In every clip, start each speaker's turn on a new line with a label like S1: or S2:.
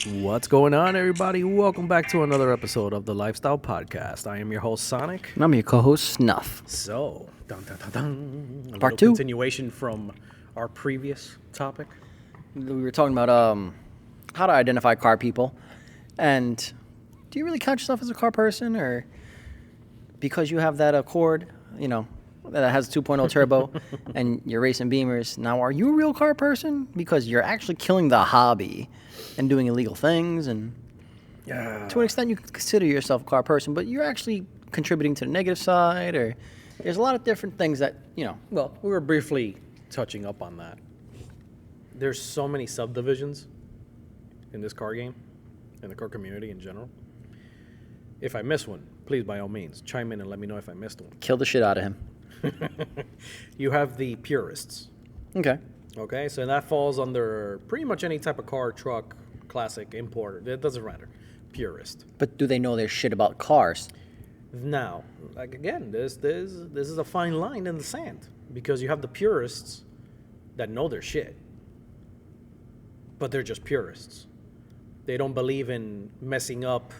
S1: What's going on, everybody? Welcome back to another episode of the Lifestyle Podcast. I am your host, Sonic.
S2: And I'm your co-host, Snuff.
S1: So, a
S2: Part
S1: little
S2: 2.
S1: continuation from our previous topic.
S2: We were talking about how to identify car people. And do you really count yourself as a car person? Or because you have that Accord, that has a 2.0 turbo and you're racing Beamers, now are you a real car person? Because you're actually killing the hobby and doing illegal things. And to an extent, you can consider yourself a car person, but you're actually contributing to the negative side. Or there's a lot of different things that,
S1: Well, we were briefly touching up on that. There's so many subdivisions in this car game, in the car community in general. If I miss one, please, by all means, chime in and let me know if I missed one.
S2: kill the shit out of him.
S1: You have the purists. Okay, so that falls under pretty much any type of car, truck, classic, import. It doesn't matter. Purist.
S2: But do they know their shit about cars?
S1: Now, like again, this is a fine line in the sand because you have the purists that know their shit, but they're just purists. They don't believe in messing up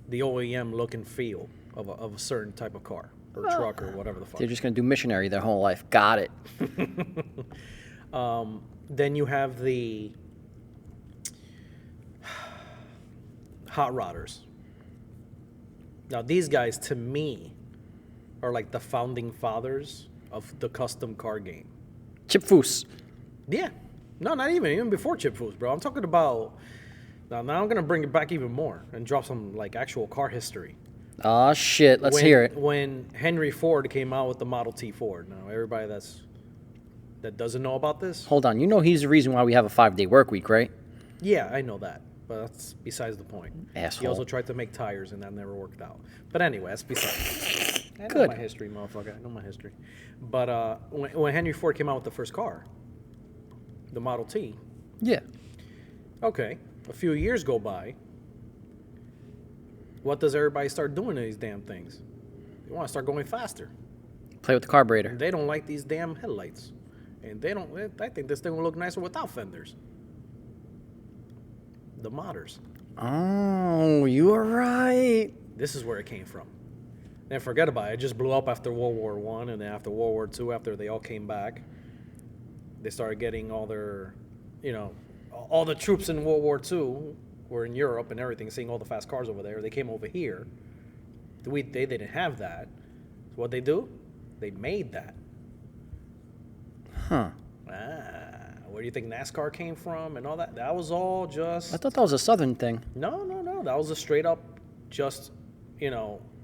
S1: the OEM look and feel of a certain type of car or truck or whatever the fuck.
S2: They're just going to do missionary their whole life. Got it.
S1: Then you have the hot rodders. Now, these guys, to me, are like the founding fathers of the custom car game.
S2: Chip Foose.
S1: Yeah. No, not even before Chip Foose, bro. I'm talking about... Now I'm going to bring it back even more and drop some, like, actual car history.
S2: Oh, shit. Let's hear it.
S1: When Henry Ford came out with the Model T Ford. Now, everybody that doesn't know about this...
S2: Hold on. You know he's the reason why we have a 5-day work week, right?
S1: Yeah, I know that. But that's besides the point.
S2: Asshole.
S1: He also tried to make tires, and that never worked out. But anyway, that's besides. I know
S2: Good.
S1: my history, motherfucker. I know my history. But when Henry Ford came out with the first car, the Model T,
S2: Yeah.
S1: okay, a few years go by. What does everybody start doing to these damn things? They want to start going faster.
S2: Play with the carburetor.
S1: They don't like these damn headlights. And I think this thing will look nicer without fenders. The modders.
S2: Oh, you are right.
S1: This is where it came from. And forget about it. It just blew up after World War I, and then after World War II, after they all came back, they started getting all their, all the troops in World War II were in Europe and everything, seeing all the fast cars over there. They came over here. They didn't have that. So what they do? They made that.
S2: Huh.
S1: Where do you think NASCAR came from and all that? That was all just...
S2: I thought that was a southern thing.
S1: No. That was a straight up just,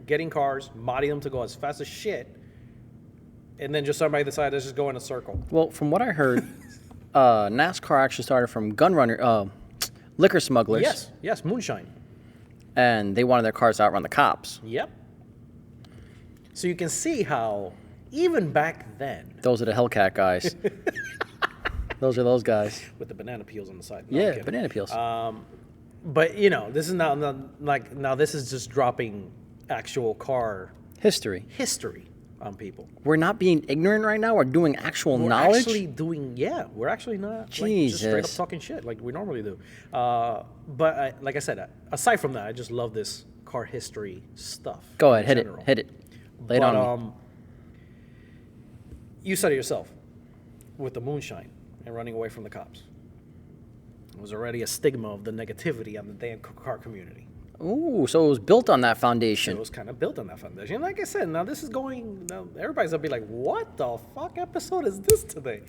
S1: getting cars, modding them to go as fast as shit, and then just somebody decided to just go in a circle.
S2: Well, from what I heard, NASCAR actually started from liquor smugglers.
S1: Yes, moonshine.
S2: And they wanted their cars to outrun the cops.
S1: Yep. So you can see how, even back then...
S2: Those are the Hellcat guys. Those are those guys.
S1: With the banana peels on the side. No, I'm
S2: Yeah,
S1: kidding.
S2: banana peels.
S1: But, this is now this is just dropping actual car
S2: History.
S1: on people.
S2: We're not being ignorant right now. We're doing actual knowledge.
S1: We're actually not
S2: Jesus.
S1: just straight up talking shit like we normally do. But like I said, aside from that, I just love this car history stuff.
S2: Go ahead, hit
S1: general.
S2: it. Lay it on me.
S1: You said it yourself with the moonshine and running away from the cops. It was already a stigma of the negativity on the damn car community.
S2: Ooh, so it was built on that foundation.
S1: It was kind of built on that foundation. Like I said, now everybody's gonna be like, what the fuck episode is this today?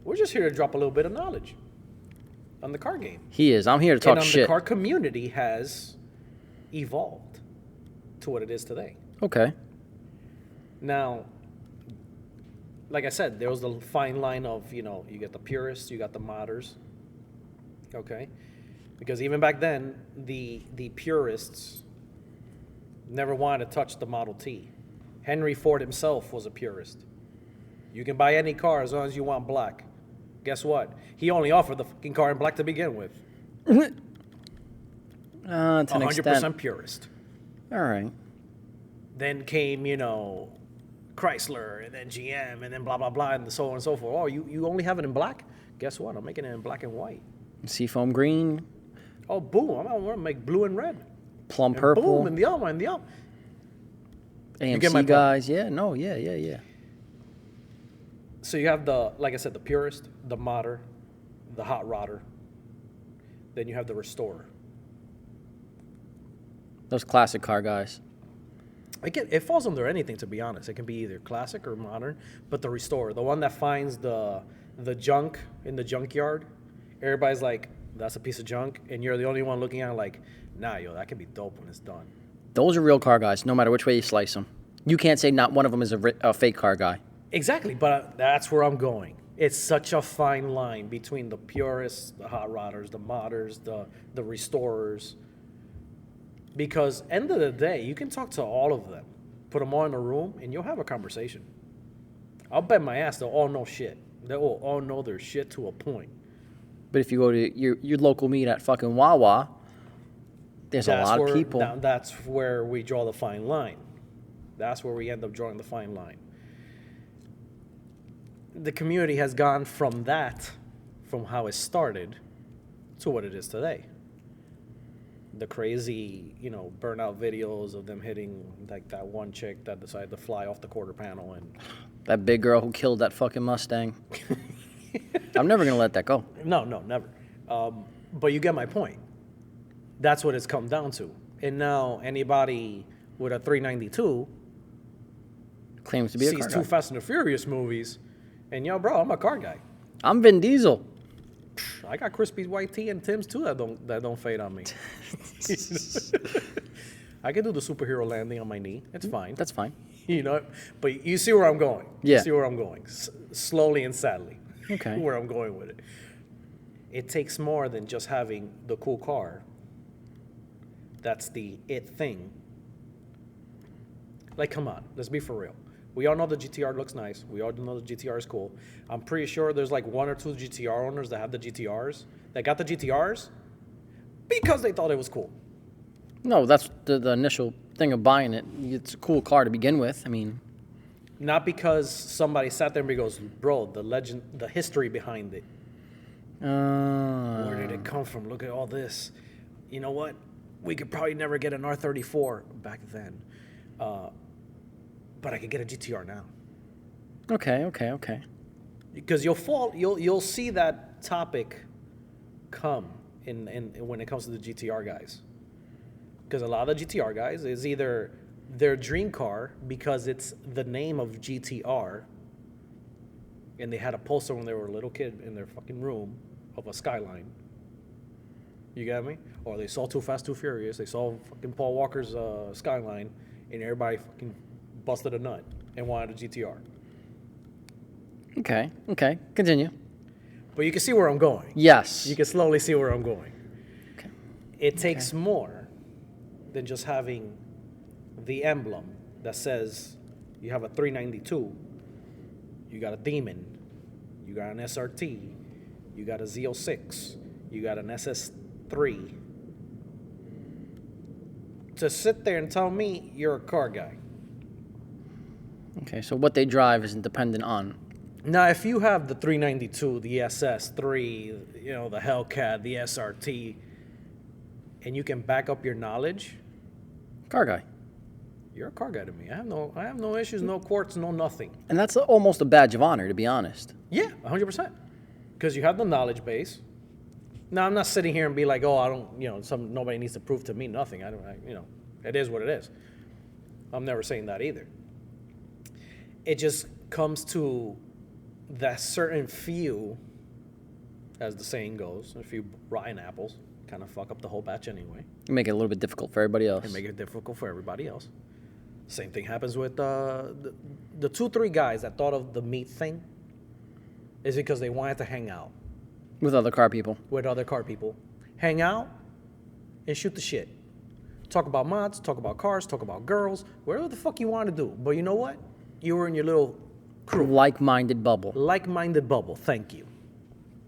S1: We're just here to drop a little bit of knowledge on the car game.
S2: He is. I'm here to talk
S1: and
S2: shit.
S1: The car community has evolved to what it is today.
S2: Okay.
S1: Now, like I said, there was the fine line of, you get the purists, you got the modders. Okay? Because even back then, the purists never wanted to touch the Model T. Henry Ford himself was a purist. You can buy any car as long as you want black. Guess what? He only offered the fucking car in black to begin with.
S2: To an
S1: 100%
S2: extent.
S1: purist.
S2: All right.
S1: Then came, Chrysler, and then GM, and then blah, blah, blah, and so on and so forth. Oh, you only have it in black? Guess what? I'm making it in black and white.
S2: Seafoam green,
S1: Oh, boom! I want to make blue and red.
S2: Plum
S1: And
S2: purple.
S1: boom, in the other, in the other.
S2: AMC
S1: get my point.
S2: guys. Yeah, no, yeah.
S1: So you have the, like I said, the purist, the modder, the hot rodder. Then you have the restorer.
S2: Those classic car guys.
S1: It falls under anything, to be honest. It can be either classic or modern, but the restorer, the one that finds the junk in the junkyard, everybody's like, that's a piece of junk, and you're the only one looking at it like, nah, yo, that could be dope when it's done.
S2: Those are real car guys, no matter which way you slice them. You can't say not one of them is a fake car guy.
S1: Exactly, but that's where I'm going. It's such a fine line between the purists, the hot rodders, the modders, the restorers. Because end of the day, you can talk to all of them, put them all in a room, and you'll have a conversation. I'll bet my ass they'll all know shit. They will all know their shit to a point.
S2: But if you go to your local meet at fucking Wawa, there's a lot of people.
S1: That's where we draw the fine line. That's where we end up drawing the fine line. The community has gone from how it started, to what it is today. The crazy, burnout videos of them hitting like that one chick that decided to fly off the quarter panel, and
S2: that big girl who killed that fucking Mustang. I'm never gonna let that go.
S1: No, never. But you get my point. That's what it's come down to. And now anybody with a 392
S2: Claims to be a
S1: sees
S2: car
S1: two
S2: guy.
S1: Fast and the Furious movies, and bro, I'm a car guy.
S2: I'm Vin Diesel.
S1: I got Crispy's white tee and Tim's too that don't fade on me. I can do the superhero landing on my knee. It's fine.
S2: That's fine.
S1: But you see where I'm going.
S2: Yeah.
S1: You see where I'm going. Slowly and sadly.
S2: Okay.
S1: Where I'm going with it. It takes more than just having the cool car. That's the it thing. Like, come on. Let's be for real. We all know the GTR looks nice. We all know the GTR is cool. I'm pretty sure there's like one or two GTR owners that have the GTRs, that got the GTRs because they thought it was cool.
S2: No, that's the initial thing of buying it. It's a cool car to begin with. I mean,
S1: Not because somebody sat there and goes, bro, the legend, the history behind it. Where did it come from? Look at all this. You know what? We could probably never get an R34 back then. But I could get a GTR now.
S2: Okay.
S1: Because you'll see that topic come in when it comes to the GTR guys. Because a lot of the GTR guys is either their dream car because it's the name of GTR, and they had a poster when they were a little kid in their fucking room of a Skyline. You get me? Or they saw Too Fast, Too Furious. They saw fucking Paul Walker's Skyline, and everybody fucking busted a nut and wanted a GTR.
S2: Okay. Continue.
S1: But you can see where I'm going.
S2: Yes.
S1: You can slowly see where I'm going.
S2: Okay.
S1: It takes more than just having the emblem that says you have a 392, you got a Demon, you got an SRT, you got a Z06, you got an SS3. To sit there and tell me you're a car guy.
S2: Okay, so what they drive isn't dependent on.
S1: Now, if you have the 392, the SS3, the Hellcat, the SRT, and you can back up your knowledge,
S2: Car guy.
S1: you're a car guy to me. I have no issues, no quartz, no nothing.
S2: And that's almost a badge of honor, to be honest.
S1: Yeah, 100%. Because you have the knowledge base. Now, I'm not sitting here and be like, oh, I don't, nobody needs to prove to me nothing. It is what it is. I'm never saying that either. It just comes to that certain few, as the saying goes, a few rotten apples kind of fuck up the whole batch anyway.
S2: You make it a little bit difficult for everybody else.
S1: And make it difficult for everybody else. Same thing happens with the 2-3 guys that thought of the meat thing is because they wanted to hang out
S2: With other car people.
S1: with other car people. Hang out and shoot the shit. Talk about mods, talk about cars, talk about girls, whatever the fuck you want to do. But you know what? You were in your little crew.
S2: Like-minded bubble.
S1: Like-minded bubble. Thank you.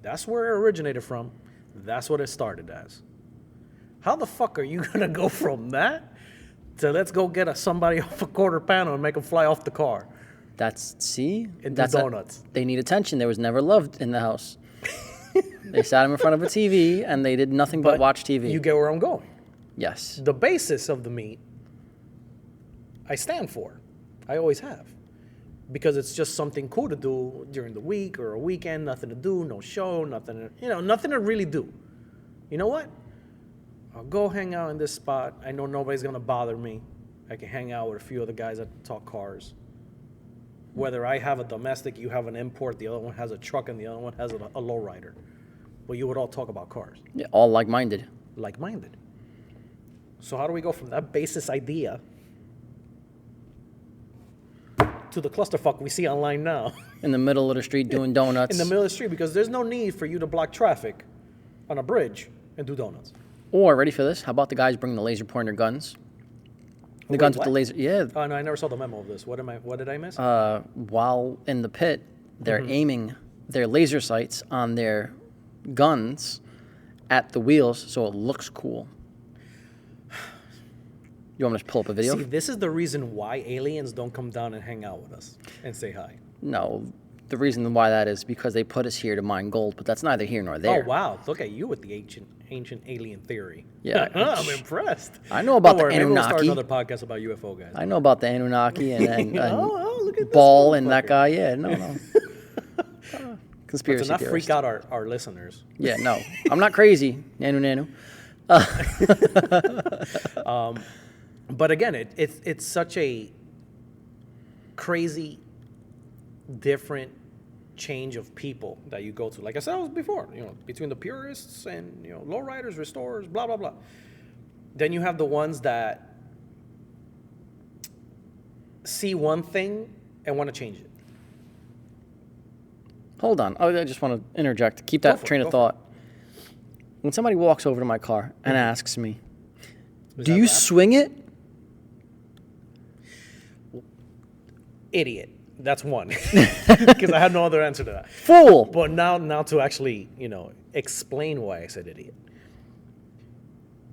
S1: That's where it originated from. That's what it started as. How the fuck are you going to go from that to let's go get somebody off a quarter panel and make them fly off the car?
S2: That's
S1: And do
S2: that's
S1: donuts.
S2: they need attention. There was never love in the house. They sat him in front of a TV and they did nothing but watch TV.
S1: You get where I'm going.
S2: Yes.
S1: The basis of the meet, I stand for. I always have. Because it's just something cool to do during the week or a weekend, nothing to do, no show, nothing to really do. You know what? I'll go hang out in this spot. I know nobody's going to bother me. I can hang out with a few of the guys that talk cars. Whether I have a domestic, you have an import, the other one has a truck, and the other one has a lowrider. But you would all talk about cars.
S2: Yeah, all like-minded.
S1: Like-minded. So how do we go from that basis idea to the clusterfuck we see online now?
S2: In the middle of the street doing donuts.
S1: In the middle of the street, because there's no need for you to block traffic on a bridge and do donuts.
S2: Or, ready for this? How about the guys bringing the laser pointer guns? The
S1: Wait,
S2: guns
S1: what?
S2: with the laser. Yeah.
S1: Oh, no, I never saw the memo of this. What did I miss?
S2: While in the pit, they're aiming their laser sights on their guns at the wheels so it looks cool. You want me to pull up a video?
S1: See, this is the reason why aliens don't come down and hang out with us and say hi.
S2: No. The reason why that is because they put us here to mine gold, but that's neither here nor there.
S1: Oh, wow. Look at you with the ancient alien theory.
S2: Yeah.
S1: I'm impressed.
S2: I know about
S1: Don't worry,
S2: the
S1: maybe we'll start
S2: Anunnaki.
S1: another podcast about UFO guys.
S2: I know about the Anunnaki and
S1: look at this
S2: Ball and that
S1: motherfucker.
S2: guy. Yeah, no.
S1: But
S2: Conspiracy
S1: to not
S2: theorist.
S1: freak out our listeners.
S2: Yeah, no. I'm not crazy. Nanu.
S1: But again, it's such a crazy, different change of people that you go to. Like I said before, between the purists and lowriders, restorers, blah blah blah. Then you have the ones that see one thing and want to change it.
S2: Hold on. I just want to interject. Keep
S1: Go
S2: that
S1: for it,
S2: train
S1: go
S2: of
S1: for
S2: thought. When somebody walks over to my car and asks me,
S1: Is
S2: do
S1: that
S2: you
S1: bad?
S2: swing it?
S1: Idiot. That's one. Because I had no other answer to that.
S2: Fool!
S1: But now to actually, explain why I said idiot.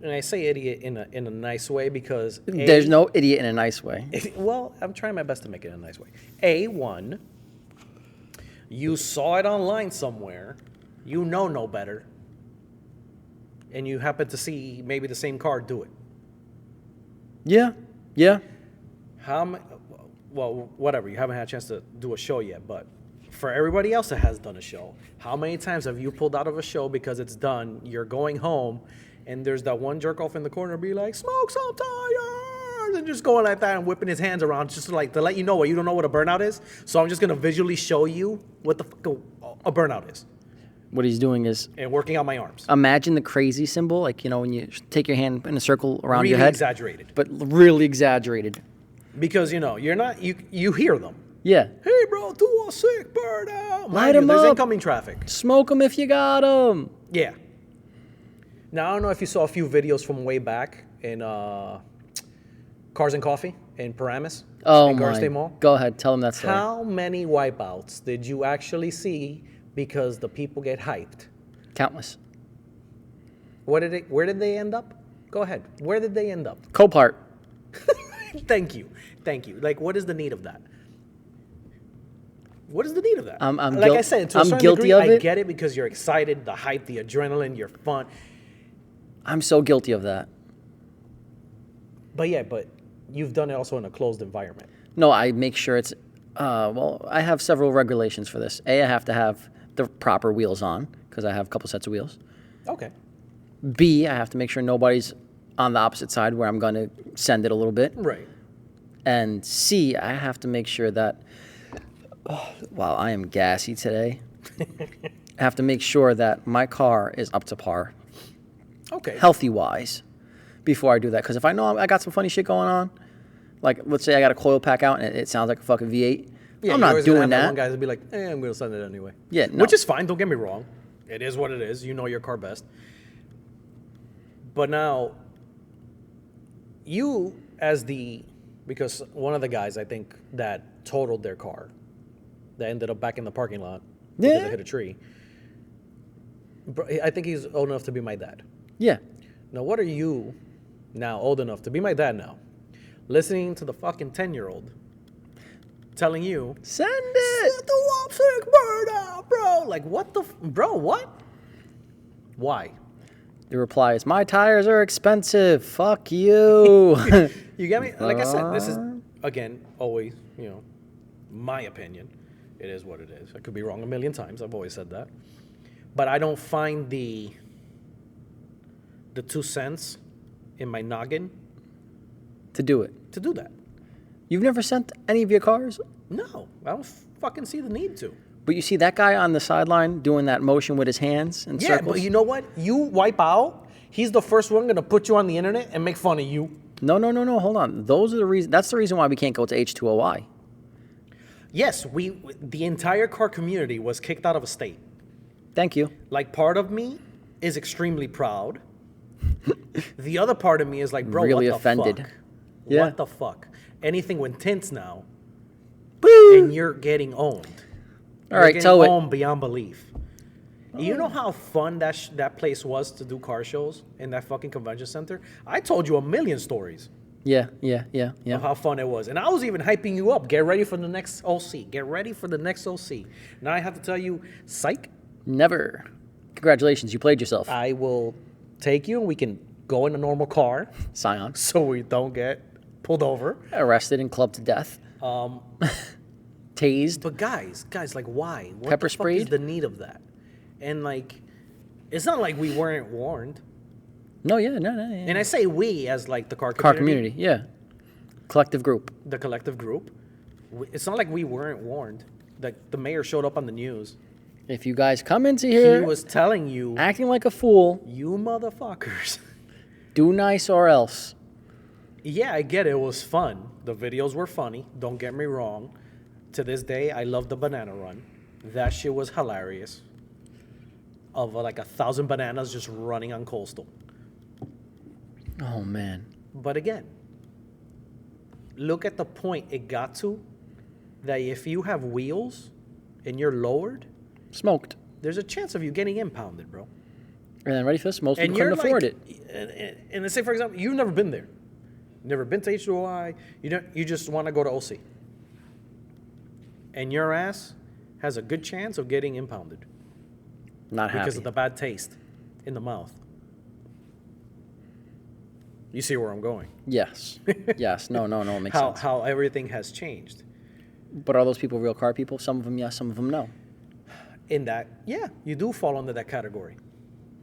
S1: And I say idiot in a nice way because
S2: There's no idiot in a nice way.
S1: well, I'm trying my best to make it in a nice way. A1, you saw it online somewhere, you know no better, and you happen to see maybe the same car do it.
S2: Yeah.
S1: Well, whatever, you haven't had a chance to do a show yet, but for everybody else that has done a show, how many times have you pulled out of a show because it's done, you're going home, and there's that one jerk off in the corner be like, smoke some tires, and just going like that and whipping his hands around just to let you know what you don't know what a burnout is. So I'm just going to visually show you what the fuck a burnout is.
S2: What he's doing is
S1: And working out my arms.
S2: imagine the crazy symbol, like, when you take your hand in a circle around
S1: Really
S2: your head.
S1: exaggerated.
S2: But really exaggerated.
S1: Because, you're not, you hear them.
S2: Yeah.
S1: Hey, bro, 216, burnout.
S2: Light 'em
S1: There's
S2: up.
S1: incoming traffic.
S2: Smoke them if you got them.
S1: Yeah. Now, I don't know if you saw a few videos from way back in Cars and Coffee in Paramus.
S2: Oh,
S1: in Garden State
S2: my.
S1: Mall.
S2: Go ahead. Tell him that story.
S1: How many wipeouts did you actually see because the people get hyped?
S2: Countless.
S1: Where did they end up? Go ahead. Where did they end up?
S2: Copart.
S1: Thank you. Like, what is the need of that? What is the need of that?
S2: I'm
S1: like I
S2: guil-
S1: said, to a
S2: I'm
S1: certain
S2: guilty
S1: degree,
S2: of
S1: I
S2: it.
S1: get it because you're excited, the hype, the adrenaline, you're fun.
S2: I'm so guilty of that.
S1: But you've done it also in a closed environment.
S2: No, I make sure it's, I have several regulations for this. A, I have to have the proper wheels on because I have a couple sets of wheels.
S1: Okay.
S2: B, I have to make sure nobody's on the opposite side where I'm going to send it a little bit.
S1: Right.
S2: And C, I have to make sure that, wow, I am gassy today. I have to make sure that my car is up to par,
S1: Okay.
S2: healthy-wise, before I do that. Because if I know I got some funny shit going on, like let's say I got a coil pack out and it sounds like a fucking V8,
S1: Yeah,
S2: I'm
S1: you're
S2: not
S1: always gonna
S2: doing
S1: have One
S2: that.
S1: guy that'll be like, I'm going to send it anyway.
S2: Yeah, no.
S1: Which is fine. Don't get me wrong. It is what it is. You know your car best. But now, you because one of the guys, I think, that totaled their car, that ended up back in the parking lot because
S2: Yeah.
S1: it hit a tree. I think he's old enough to be my dad.
S2: Yeah.
S1: Now, what are you now old enough to be my dad now? Listening to the fucking 10-year-old telling you,
S2: Send it.
S1: "Set the wop sick bird out, bro." Like, what the, bro, what? Why?
S2: The reply is, my tires are expensive. Fuck you.
S1: You get me? Like I said, this is, again, always, my opinion. It is what it is. I could be wrong a million times. I've always said that. But I don't find the 2 cents in my noggin
S2: To do it.
S1: to do that.
S2: You've never sent any of your cars?
S1: No, I don't fucking see the need to.
S2: But you see that guy on the sideline doing that motion with his hands in
S1: Yeah,
S2: circles?
S1: but you know what? You wipe out, he's the first one going to put you on the internet and make fun of you.
S2: No. Hold on. Those are the reason. That's the reason why we can't go to H2OI.
S1: Yes, the entire car community was kicked out of a state.
S2: Thank you.
S1: Like, part of me is extremely proud. The other part of me is like, bro,
S2: Really
S1: what the
S2: offended.
S1: fuck?
S2: Yeah.
S1: What the fuck? Anything with tints now,
S2: Boo!
S1: and you're getting owned.
S2: All right, tow it.
S1: Owned beyond belief. You know how fun that place was to do car shows in that fucking convention center? I told you a million stories
S2: Yeah.
S1: of how fun it was. And I was even hyping you up. Get ready for the next OC. Get ready for the next OC. Now I have to tell you, psych,
S2: Never. Congratulations, you played yourself.
S1: I will take you and we can go in a normal car
S2: Scion.
S1: so we don't get pulled over.
S2: Arrested and clubbed to death. Tased.
S1: But guys, like, why? What
S2: Pepper
S1: the fuck is
S2: sprayed?
S1: the need of that? And like, it's not like we weren't warned.
S2: No. Yeah.
S1: And I say we as like the car
S2: Car
S1: community.
S2: community, yeah. Collective group.
S1: The collective group. It's not like we weren't warned. The mayor showed up on the news.
S2: If you guys come into here
S1: He was telling you,
S2: acting like a fool,
S1: you motherfuckers.
S2: do nice or else.
S1: Yeah, I get it. It was fun. The videos were funny. Don't get me wrong. To this day, I love the banana run. That shit was hilarious. Of like 1,000 bananas just running on coastal.
S2: Oh, man.
S1: But again, look at the point it got to, that if you have wheels and you're lowered,
S2: Smoked.
S1: there's a chance of you getting impounded, bro.
S2: And then ready for this? Most
S1: And
S2: people
S1: you're
S2: couldn't afford
S1: like,
S2: it.
S1: And let's say, for example, you've never been there. Never been to H2OI. You just want to go to OC. And your ass has a good chance of getting impounded
S2: Not happy.
S1: because of the bad taste in the mouth. You see where I'm going.
S2: Yes. Yes. No. It makes sense.
S1: How everything has changed.
S2: But are those people real car people? Some of them yes, some of them no.
S1: In that, yeah, you do fall under that category.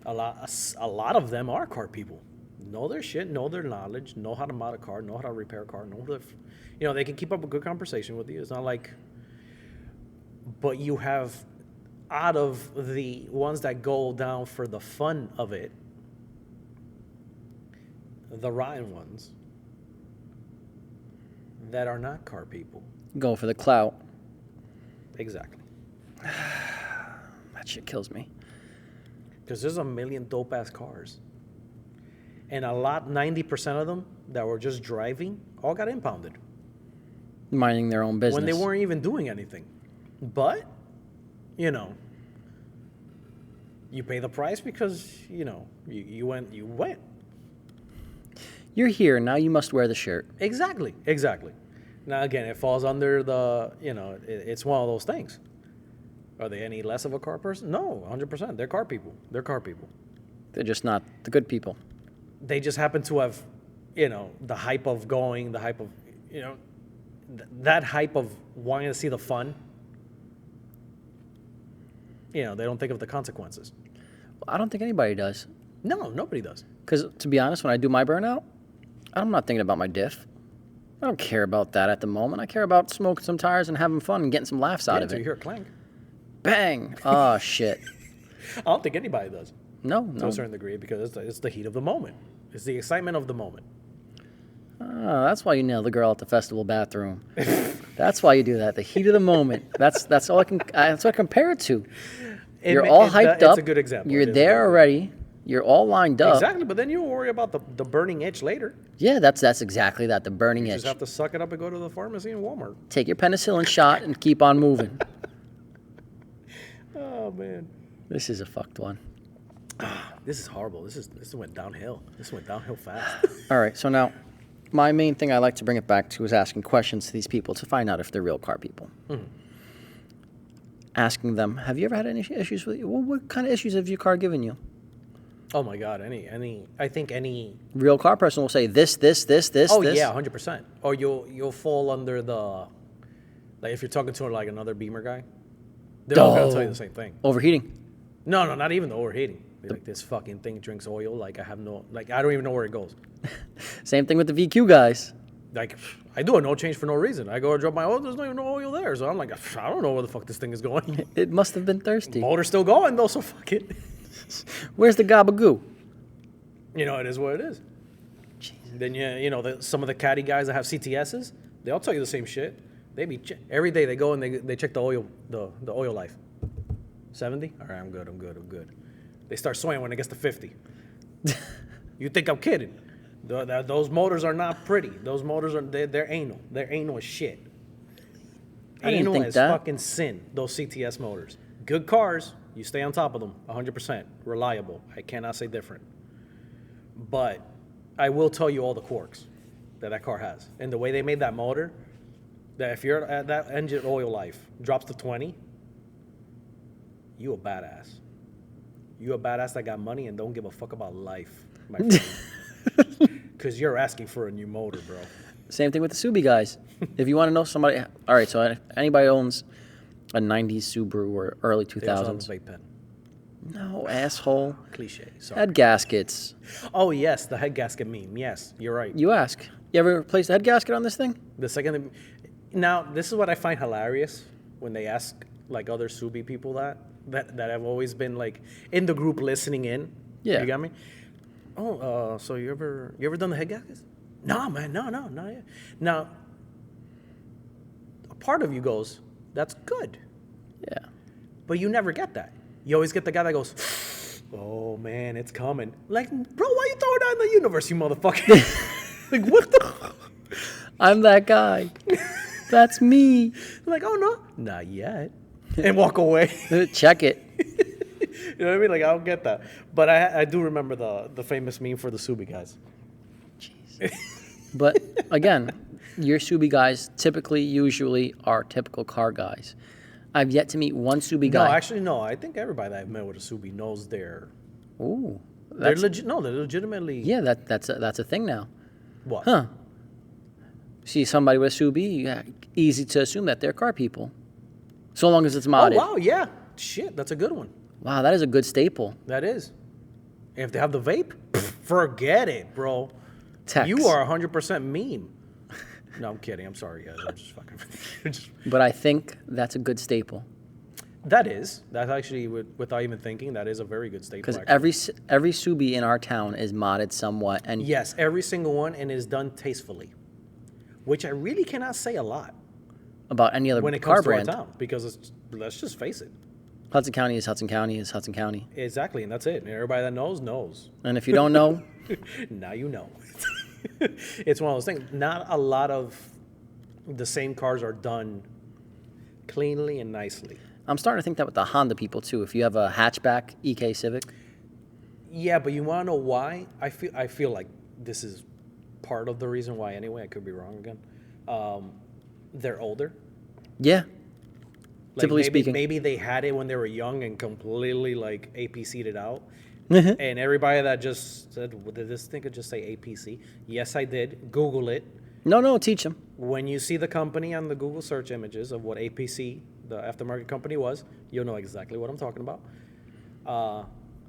S1: A lot of them are car people. Know their shit, know their knowledge, know how to mod a car, know how to repair a car, they can keep up a good conversation with you. It's not like, but you have, out of the ones that go down for the fun of it, the rotten ones that are not car people.
S2: Go for the clout.
S1: Exactly.
S2: That shit kills me.
S1: Because there's a million dope-ass cars. And 90% of them that were just driving all got impounded.
S2: Minding their own business.
S1: When they weren't even doing anything. But, you pay the price because, you went.
S2: You're here, now you must wear the shirt.
S1: Exactly. Now, again, it falls under the, it's one of those things. Are they any less of a car person? No, 100%. They're car people.
S2: They're just not the good people.
S1: They just happen to have, the hype of going, that hype of wanting to see the fun. They don't think of the consequences.
S2: I don't think anybody does.
S1: No, nobody does.
S2: Because, to be honest, when I do my burnout, I'm not thinking about my diff. I don't care about that at the moment. I care about smoking some tires and having fun and getting some laughs out of
S1: Until
S2: it.
S1: you hear a clank.
S2: Bang! Oh, shit.
S1: I don't think anybody does.
S2: No.
S1: To a certain degree, because it's the heat of the moment. It's the excitement of the moment.
S2: Oh, that's why you nail the girl at the festival bathroom. That's why you do that. The heat of the moment. That's all I can. That's what I compare it to. You're all hyped up.
S1: It's a good example.
S2: You're there already. You're all lined up.
S1: Exactly, but then you worry about the burning itch later.
S2: Yeah, that's exactly that. The burning
S1: You
S2: itch.
S1: just have to suck it up and go to the pharmacy in Walmart.
S2: Take your penicillin shot and keep on moving.
S1: Oh man,
S2: This is a fucked one.
S1: this is horrible. This went downhill. This went downhill fast.
S2: All right, so now, my main thing I like to bring it back to is asking questions to these people to find out if they're real car people.
S1: Mm-hmm.
S2: Asking them, have you ever had any issues with you? Well, what kind of issues have your car given you?
S1: Oh my God, I think any.
S2: Real car person will say this.
S1: Oh
S2: this.
S1: yeah, 100%. Or you'll fall under the, like if you're talking to like another Beamer guy, they're all gonna tell you the same thing.
S2: Overheating.
S1: No, not even the overheating. Be like, this fucking thing drinks oil. Like I don't even know where it goes.
S2: Same thing with the VQ guys.
S1: Like I do a no change for no reason. I go to drop my oil. There's not even no oil there. So I'm like, I don't know where the fuck this thing is going.
S2: It must have been thirsty.
S1: Motor's still going though, so fuck it.
S2: Where's the gabagoo?
S1: You know, it is what it is.
S2: Jesus.
S1: Then some of the caddy guys that have CTSs, they all tell you the same shit. They be every day they go and they check the oil life. 70? All right, I'm good. They start swaying when it gets to 50. You think I'm kidding? Those motors are not pretty. Those motors they're anal. They're anal as shit.
S2: I didn't
S1: Anal
S2: think
S1: as
S2: that.
S1: fucking sin. Those CTS motors. Good cars. You stay on top of them. 100% reliable. I cannot say different. But I will tell you all the quirks that car has, and the way they made that motor. That if you're at that engine oil life drops to 20, you a badass. You a badass that got money and don't give a fuck about life, my friend. Because you're asking for a new motor, bro.
S2: Same thing with the Subi guys. If you want to know somebody, all right. So anybody owns a '90s Subaru or early
S1: They also have a
S2: 2000s?
S1: vape pen.
S2: No, asshole.
S1: Cliche. Sorry.
S2: Head gaskets.
S1: Oh yes, the head gasket meme. Yes, you're right.
S2: You ask. You ever replace the head gasket on this thing?
S1: The second, now this is what I find hilarious when they ask like other Subi people that have always been like in the group listening in.
S2: Yeah.
S1: You got me? Oh, so you ever done the head gaskets? No, man, no, not yet. Now, a part of you goes, that's good,
S2: Yeah.
S1: but you never get that. You always get the guy that goes, oh man, it's coming. Like, bro, why you throwing that in the universe, you motherfucker? Like, what the?
S2: I'm that guy. That's me.
S1: Like, oh no, not yet, and walk away.
S2: Check it.
S1: You know what I mean? Like, I don't get that. But I do remember the famous meme for the Subi guys.
S2: Jeez. But again, your Subi guys usually are typical car guys. I've yet to meet one Subi guy.
S1: No, actually, no. I think everybody that I've met with a Subi knows they're
S2: Ooh.
S1: they're legit. No, they're legitimately.
S2: Yeah, that's a thing now.
S1: What?
S2: Huh. See somebody with a Subi, yeah, easy to assume that they're car people. So long as it's
S1: Oh
S2: modded.
S1: wow, yeah. Shit, that's a good one.
S2: Wow, that is a good staple.
S1: That is. And if they have the vape, forget it, bro.
S2: Text.
S1: You are 100% meme. No, I'm kidding. I'm sorry, guys. I'm just fucking.
S2: But I think that's a good staple.
S1: That's actually, without even thinking, that is a very good statement.
S2: Because every Subi in our town is modded somewhat, and
S1: Yes, every single one, and is done tastefully, which I really cannot say a lot
S2: about any other
S1: when it
S2: car
S1: comes to
S2: brand.
S1: our town, because let's just face it.
S2: Hudson County is Hudson County is Hudson County.
S1: Exactly, and that's it. And everybody that knows.
S2: And if you don't know,
S1: Now you know. It's one of those things. Not a lot of the same cars are done cleanly and nicely.
S2: I'm starting to think that with the Honda people too. If you have a hatchback EK Civic,
S1: Yeah, but you want to know why? I feel like this is part of the reason why. Anyway, I could be wrong again. They're older.
S2: yeah,
S1: Like
S2: typically
S1: maybe,
S2: speaking.
S1: maybe they had it when they were young and completely like APC'd it out. And everybody that just said, well, did this thing could just say APC? Yes, I did. Google it.
S2: No, teach them.
S1: When you see the company on the Google search images of what APC, the aftermarket company was, you'll know exactly what I'm talking about.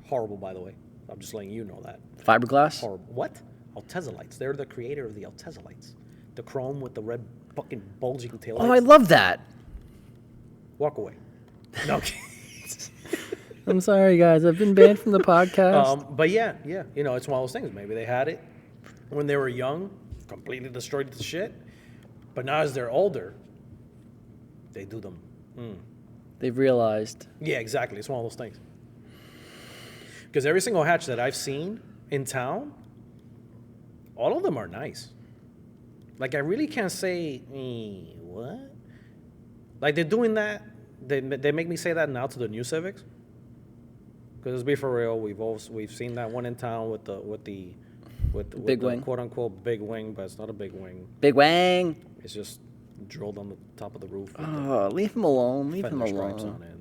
S1: Horrible, by the way. I'm just letting you know that.
S2: Fiberglass.
S1: Horrible. What? Alteza lights. They're the creator of the Alteza lights. The chrome with the red fucking bulging taillights.
S2: Oh, I love that.
S1: Walk away. No.
S2: I'm sorry, guys. I've been banned from the podcast.
S1: But yeah. You know, it's one of those things. Maybe they had it when they were young, completely destroyed the shit. But now as they're older, they do them.
S2: They've realized.
S1: Yeah, exactly. It's one of those things. Because every single hatch that I've seen in town, all of them are nice. Like, I really can't say, what? Like, they're doing that. They make me say that now to the new Civics. Because let's be for real, we've seen that one in town with the
S2: Big wing.
S1: quote unquote big wing, but it's not a big wing.
S2: Big Wang.
S1: It's just drilled on the top of the roof. With
S2: Oh, leave him alone. Leave him
S1: fender stripes
S2: alone.
S1: on it.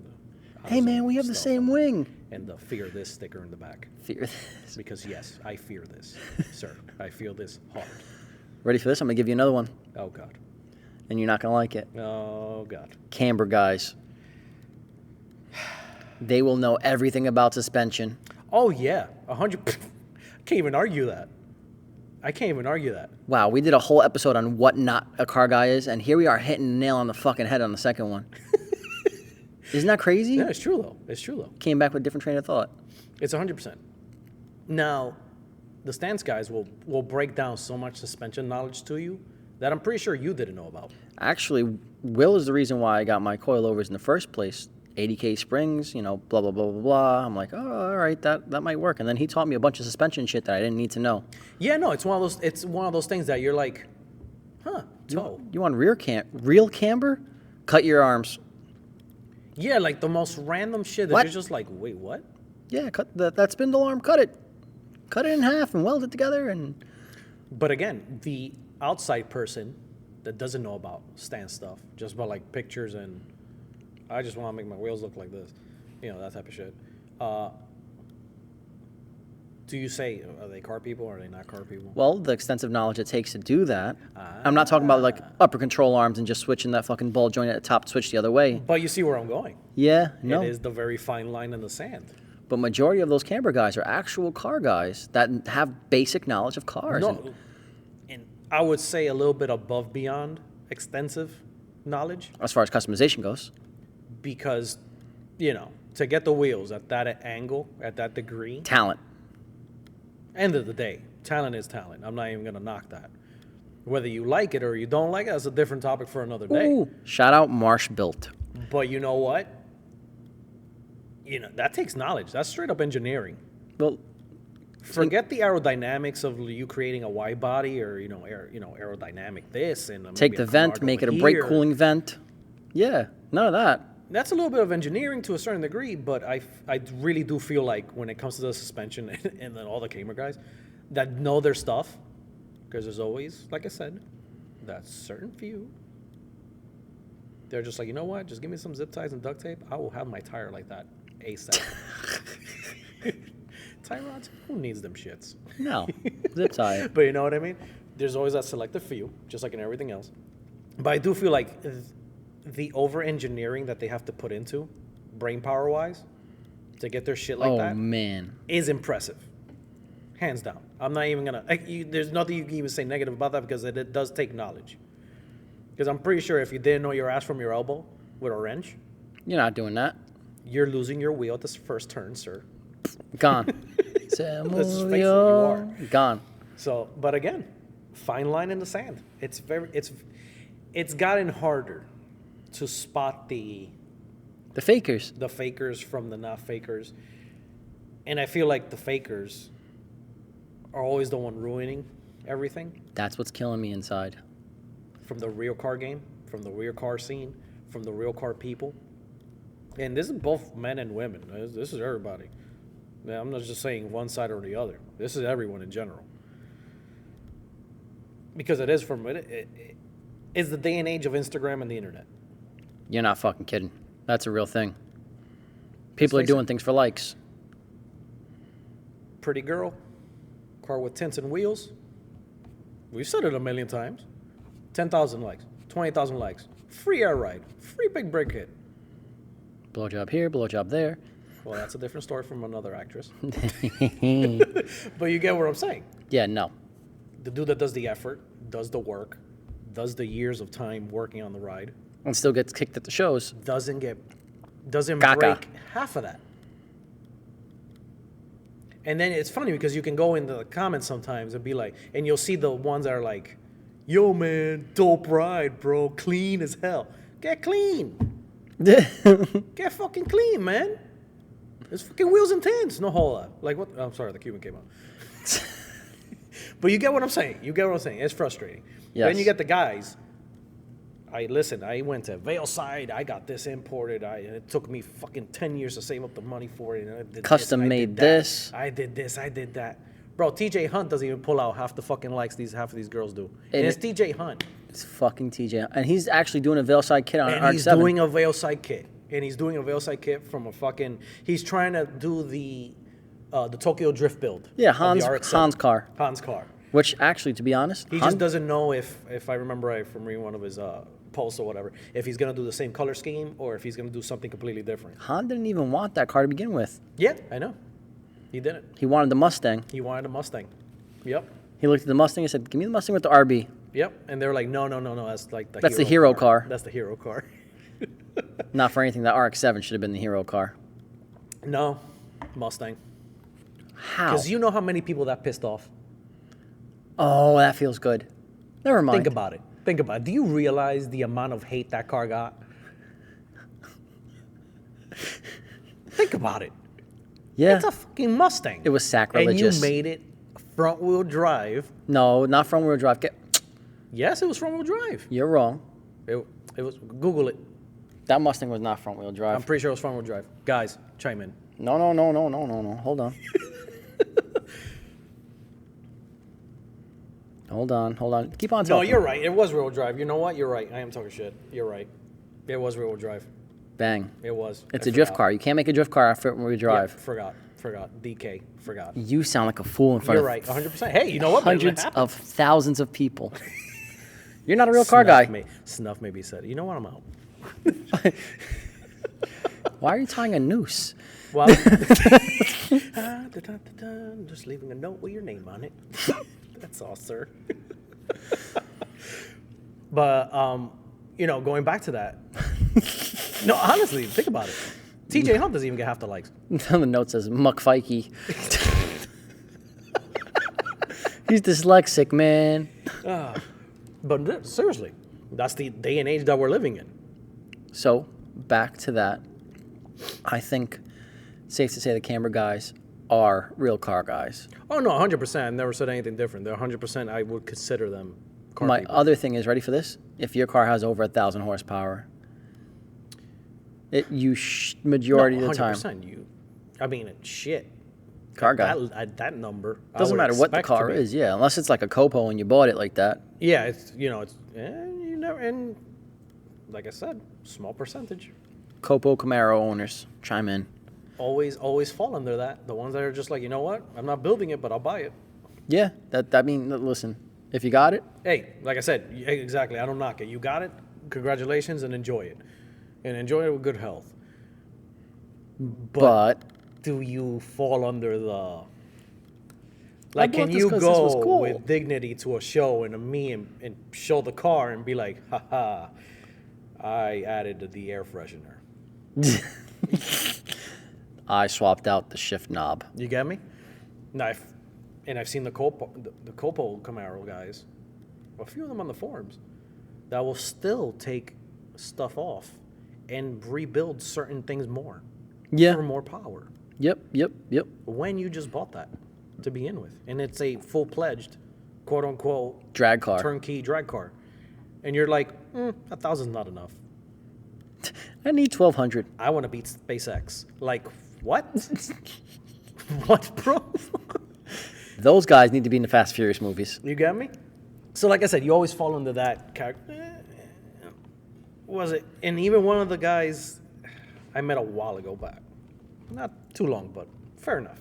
S2: Hey, man, we have the same wing.
S1: And the fear this sticker in the back.
S2: Fear this.
S1: Because, yes, I fear this, sir. I feel this hard.
S2: Ready for this? I'm going to give you another one.
S1: Oh, God.
S2: And you're not going to like it.
S1: Oh, God.
S2: Camber guys. They will know everything about suspension.
S1: Oh, yeah. 100. I can't even argue that.
S2: Wow, we did a whole episode on what not a car guy is, and here we are hitting the nail on the fucking head on the second one. Isn't that crazy?
S1: Yeah, it's true, though.
S2: Came back with a different train of thought.
S1: It's 100%. Now, the stance guys will break down so much suspension knowledge to you that I'm pretty sure you didn't know about.
S2: Actually, Will is the reason why I got my coilovers in the first place. 80K springs, blah, blah, blah, blah, blah. I'm like, oh, all right, that might work. And then he taught me a bunch of suspension shit that I didn't need to know.
S1: Yeah, no, it's one of those things that you're like, huh, toe.
S2: You want real camber? Cut your arms.
S1: Yeah, like the most random shit that you're just like, wait, what?
S2: Yeah, cut that spindle arm, cut it. Cut it in half and weld it together.
S1: But again, the outside person that doesn't know about stance stuff, just about like pictures and I just want to make my wheels look like this, that type of shit. Do you say, are they car people or are they not car people?
S2: Well, the extensive knowledge it takes to do that. I'm not talking about like upper control arms and just switching that fucking ball joint at the top switch the other way.
S1: But you see where I'm going.
S2: Yeah, no.
S1: It is the very fine line in the sand.
S2: But majority of those camber guys are actual car guys that have basic knowledge of cars.
S1: No, and I would say a little bit above beyond extensive knowledge.
S2: As far as customization goes.
S1: Because, to get the wheels at that angle, at that degree.
S2: Talent.
S1: End of the day, talent is talent. I'm not even going to knock that. Whether you like it or you don't like it, that's a different topic for another day.
S2: Ooh, shout out Marsh Built.
S1: But you know what? That takes knowledge. That's straight up engineering.
S2: Well,
S1: forget the aerodynamics of you creating a wide body or aerodynamic this and
S2: take the vent, make it a brake cooling vent. Yeah, none of that.
S1: That's a little bit of engineering to a certain degree, but I really do feel like when it comes to the suspension and then all the camera guys that know their stuff, because there's always, like I said, that certain few. They're just like, you know what? Just give me some zip ties and duct tape. I will have my tire like that ASAP. Tie rods? Who needs them shits?
S2: No, zip tie.
S1: But you know what I mean? There's always that selective few, just like in everything else. But I do feel like the over-engineering that they have to put into, brain power-wise, to get their shit like that,
S2: man,
S1: is impressive. Hands down. I'm not even going to... There's nothing you can even say negative about that because it does take knowledge. Because I'm pretty sure if you didn't know your ass from your elbow with a wrench...
S2: You're not doing that.
S1: You're losing your wheel at this first turn, sir.
S2: Gone.
S1: Let's just face it, you are.
S2: Gone.
S1: So, but again, fine line in the sand. It's gotten harder to spot the
S2: fakers
S1: from the not fakers. And I feel like the fakers are always the one ruining everything.
S2: That's what's killing me inside.
S1: From the real car game, from the real car scene, from the real car people. And this is both men and women. This is everybody. Now, I'm not just saying one side or the other. This is everyone in general. Because it is it's the day and age of Instagram and the internet.
S2: You're not fucking kidding. That's a real thing. People are doing things for likes.
S1: Pretty girl, car with tints and wheels. We've said it a million times. 10,000 likes, 20,000 likes, free air ride, free big brake kit.
S2: Blowjob here, blowjob there.
S1: Well, that's a different story from another actress. But you get what I'm saying.
S2: Yeah, no.
S1: The dude that does the effort, does the work, does the years of time working on the ride.
S2: And still gets kicked at the shows.
S1: Doesn't
S2: Caca.
S1: break half of that. And then it's funny because you can go into the comments sometimes and be like, and you'll see the ones that are like, yo, man, dope ride, bro, clean as hell. Get clean. Get fucking clean, man. There's fucking wheels and tints, no whole lot. Like what? Oh, I'm sorry, the Cuban came out. But you get what I'm saying. It's frustrating.
S2: Yes.
S1: Then you get the guys. I went to Valeside. I got this imported. It took me fucking 10 years to save up the money for it. And I did
S2: Custom made this.
S1: I did this. I did that. Bro, TJ Hunt doesn't even pull out half the fucking likes half of these girls do. And it's TJ Hunt.
S2: It's fucking TJ. And he's actually doing a Valeside kit on an
S1: And he's
S2: RX-7.
S1: doing a Valeside kit. and he's doing a Veilside kit from a fucking. He's trying to do the Tokyo Drift build.
S2: Yeah,
S1: of the
S2: Hans
S1: RX-7.
S2: car.
S1: Hans car.
S2: Which actually, to be honest,
S1: He just doesn't know if I remember right from reading one of his posts or whatever, if he's gonna do the same color scheme or if he's gonna do something completely different.
S2: Han didn't even want that car to begin with.
S1: Yeah, I know. He didn't.
S2: He wanted the Mustang.
S1: He wanted a Mustang. Yep.
S2: He looked at the Mustang and said, "Give me the Mustang with the RB."
S1: Yep. And they were like, no. That's like
S2: That's the hero car.
S1: That's the hero car.
S2: Not for anything, that RX-7 should have been the hero car.
S1: No, Mustang.
S2: How?
S1: Because you know how many people that pissed off.
S2: Oh, that feels good. Never mind.
S1: Think about it. Think about it. Do you realize the amount of hate that car got? Think about it.
S2: Yeah.
S1: It's a fucking Mustang.
S2: It was sacrilegious.
S1: And you made it front wheel drive.
S2: No, not front wheel drive.
S1: Yes, it was front wheel drive.
S2: You're wrong.
S1: It was. Google it.
S2: That Mustang was not front wheel drive.
S1: I'm pretty sure it was front wheel drive. Guys, chime in.
S2: No. Hold on. Hold on. Keep on talking.
S1: No, you're right. It was rear wheel drive. You know what? You're right. I am talking shit. You're right. It was rear wheel drive.
S2: Bang.
S1: It was.
S2: It's
S1: I
S2: a drift
S1: forgot.
S2: car. You can't make a drift car after we drive.
S1: Yeah, forgot. DK. Forgot.
S2: You sound like a fool in front
S1: You're
S2: of
S1: right. 100%. Hey, you know what?
S2: hundreds of thousands of people. You're not a real car guy.
S1: Snuff maybe said, you know what? I'm out.
S2: Why are you tying a noose?
S1: Well, just leaving a note with your name on it. That's all, sir. But, going back to that. No, honestly, think about it. TJ Hunt doesn't even get half the likes.
S2: The note says Muck Fikey. He's dyslexic, man.
S1: But seriously, that's the day and age that we're living in.
S2: So, back to that. I think it's safe to say the camera guys are real car guys.
S1: Oh, no, 100%. I never said anything different. They're 100%. I would consider them car
S2: My
S1: people.
S2: other thing is, ready for this? If your car has over 1,000 horsepower, majority of the time.
S1: 100%. Shit.
S2: Car guy.
S1: That number. I
S2: Doesn't
S1: would
S2: matter what the
S1: expect
S2: car
S1: to be.
S2: is, yeah. Unless it's like a Copo and you bought it like that.
S1: Yeah, you never, and like I said, small percentage.
S2: Copo Camaro owners, chime in.
S1: Always fall under that. The ones that are just like, you know what? I'm not building it, but I'll buy it.
S2: Yeah, listen, if you got it,
S1: Hey, like I said, exactly. I don't knock it. You got it. Congratulations and enjoy it. And enjoy it with good health.
S2: but
S1: Do you fall under the... Like,
S2: bought
S1: can
S2: this
S1: you
S2: 'cause this was
S1: go
S2: cool.
S1: with dignity to a show and a meme and show the car and be like, haha, I added the air freshener.
S2: I swapped out the shift knob.
S1: You get me? Now, I've seen the Copo Camaro guys, a few of them on the forums, that will still take stuff off and rebuild certain things more.
S2: Yeah.
S1: For more power.
S2: Yep.
S1: When you just bought that to begin with. And it's a full-pledged, quote-unquote,
S2: Drag car.
S1: turnkey drag car. And you're like, 1,000's not enough.
S2: I need 1,200.
S1: I want to beat SpaceX. Like, what? What, bro?
S2: Those guys need to be in the Fast and Furious movies.
S1: You get me? So, like I said, you always fall into that character. Was it? And even one of the guys I met a while ago back. Not too long, but fair enough.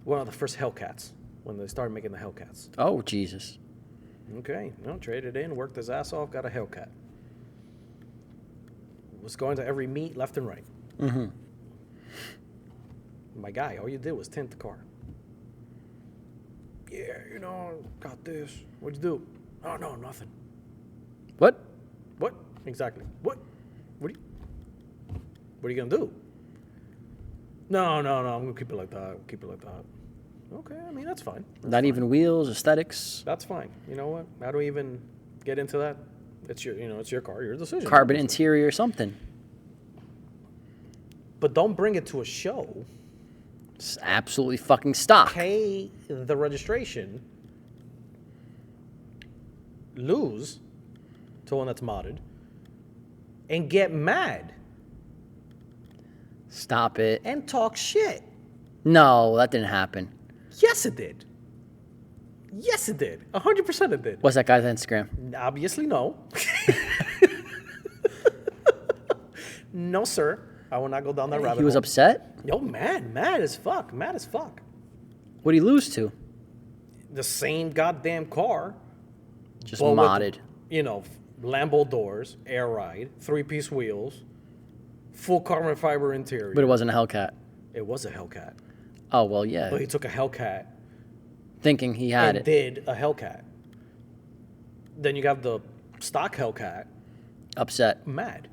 S1: One of the first Hellcats, when they started making the Hellcats.
S2: Oh, Jesus.
S1: Okay, traded in, worked his ass off, got a Hellcat. Was going to every meet left and right.
S2: Mm-hmm.
S1: My guy, all you did was tint the car. Yeah, got this. What'd you do? Oh, no, nothing.
S2: What?
S1: What? Exactly. What are you gonna do? No, I'm gonna keep it like that. Okay, I mean, that's fine.
S2: Not even wheels, aesthetics.
S1: That's fine. You know what? How do we even get into that? It's your car, your decision.
S2: Carbon interior, something.
S1: But don't bring it to a show.
S2: It's absolutely fucking stock.
S1: Pay the registration. Lose to one that's modded. And get mad.
S2: Stop it.
S1: And talk shit.
S2: No, that didn't happen.
S1: Yes, it did. 100% it did.
S2: What's that guy's Instagram?
S1: Obviously, no. No, sir. I will not go down that rabbit
S2: He was
S1: hole.
S2: upset?
S1: Yo, mad as fuck. Mad as fuck.
S2: What'd he lose to?
S1: The same goddamn car.
S2: Just
S1: but with,
S2: modded.
S1: you know, Lambo doors, air ride, 3-piece wheels, full carbon fiber interior.
S2: But it wasn't a Hellcat.
S1: It was a Hellcat.
S2: Oh, well, yeah.
S1: But he took a Hellcat
S2: Thinking he had
S1: and
S2: it.
S1: did a Hellcat. Then you have the stock Hellcat.
S2: Upset.
S1: Mad.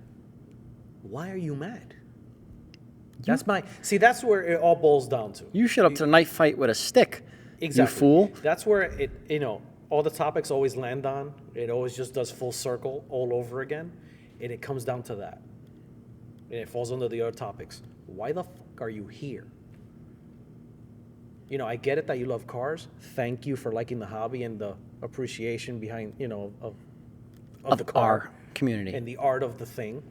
S1: Why are you mad? That's that's where it all boils down to.
S2: You showed up to a knife fight with a stick.
S1: Exactly.
S2: You fool.
S1: That's where it, all the topics always land on. It always just does full circle all over again. And it comes down to that. And it falls under the other topics. Why the fuck are you here? I get it that you love cars. Thank you for liking the hobby and the appreciation behind, of the car
S2: Our community.
S1: and the art of the thing.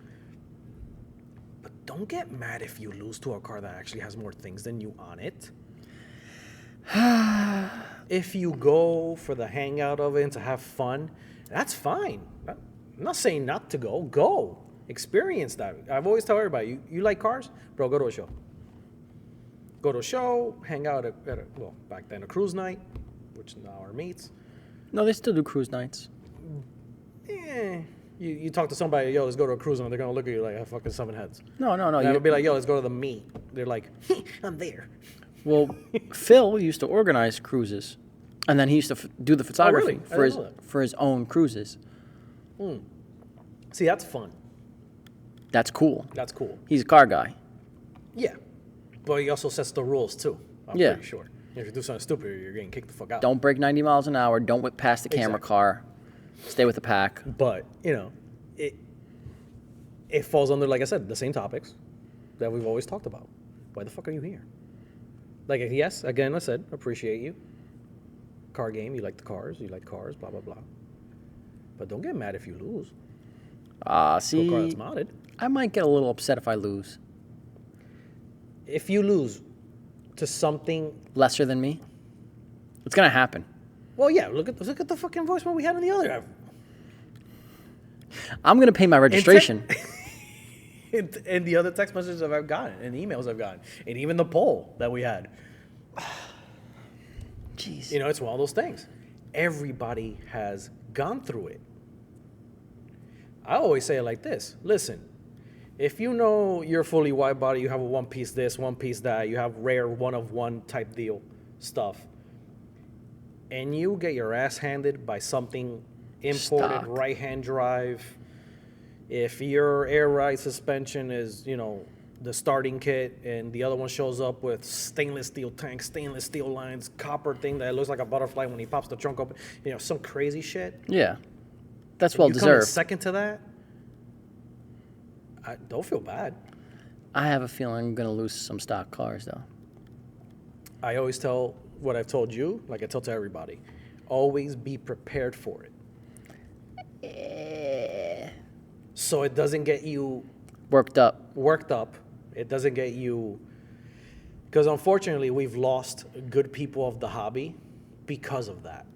S1: But don't get mad if you lose to a car that actually has more things than you on it. If you go for the hangout of it and to have fun, that's fine. I'm not saying not to go. Go. Experience that. I've always tell everybody, you like cars? Bro, go to a show. Go to a show, hang out at back then a cruise night, which now are meets.
S2: No, they still do cruise nights.
S1: You talk to somebody, yo, let's go to a cruise, and they're gonna look at you like fucking 7 heads.
S2: No.
S1: And I'll be like, yo, let's go to the meet. They're like, I'm there.
S2: Well, Phil used to organize cruises, and then he used to do the photography
S1: really? I didn't know that.
S2: for his own cruises.
S1: See, that's fun.
S2: That's cool.
S1: That's cool.
S2: He's a car guy.
S1: Yeah, but he also sets the rules too. I'm
S2: Yeah.
S1: pretty sure. If you do something stupid, you're getting kicked the fuck out.
S2: Don't break 90 miles an hour. Don't whip past the camera
S1: Exactly.
S2: car. Stay with the pack.
S1: But it falls under, like I said, the same topics that we've always talked about. Why the fuck are you here? Like, yes, again, I said, appreciate you. Car game, you like the cars, blah, blah, blah. But don't get mad if you lose. To a car that's
S2: See,
S1: modded.
S2: I might get a little upset if I lose.
S1: If you lose to something,
S2: Lesser than me? It's going to happen.
S1: well, yeah, look at the fucking voicemail we had on the other.
S2: I'm going to pay my registration.
S1: And the other text messages that I've gotten, and emails I've gotten, and even the poll that we had.
S2: Jeez.
S1: It's one of those things. Everybody has gone through it. I always say it like this. Listen, if you know you're fully wide body, you have a one piece this, one piece that, you have rare one of one type deal stuff, and you get your ass handed by something imported,
S2: Stock.
S1: right-hand drive, if your air ride suspension is, the starting kit, and the other one shows up with stainless steel tanks, stainless steel lines, copper thing that looks like a butterfly when he pops the trunk open, some crazy shit.
S2: Yeah. That's
S1: And
S2: well
S1: you come in
S2: deserved.
S1: second to that, I don't feel bad.
S2: I have a feeling I'm going to lose some stock cars, though.
S1: I always tell what I've told you, like I tell to everybody, always be prepared for it. So it doesn't get you
S2: Worked up.
S1: worked up. It doesn't get you, because unfortunately we've lost good people of the hobby because of that.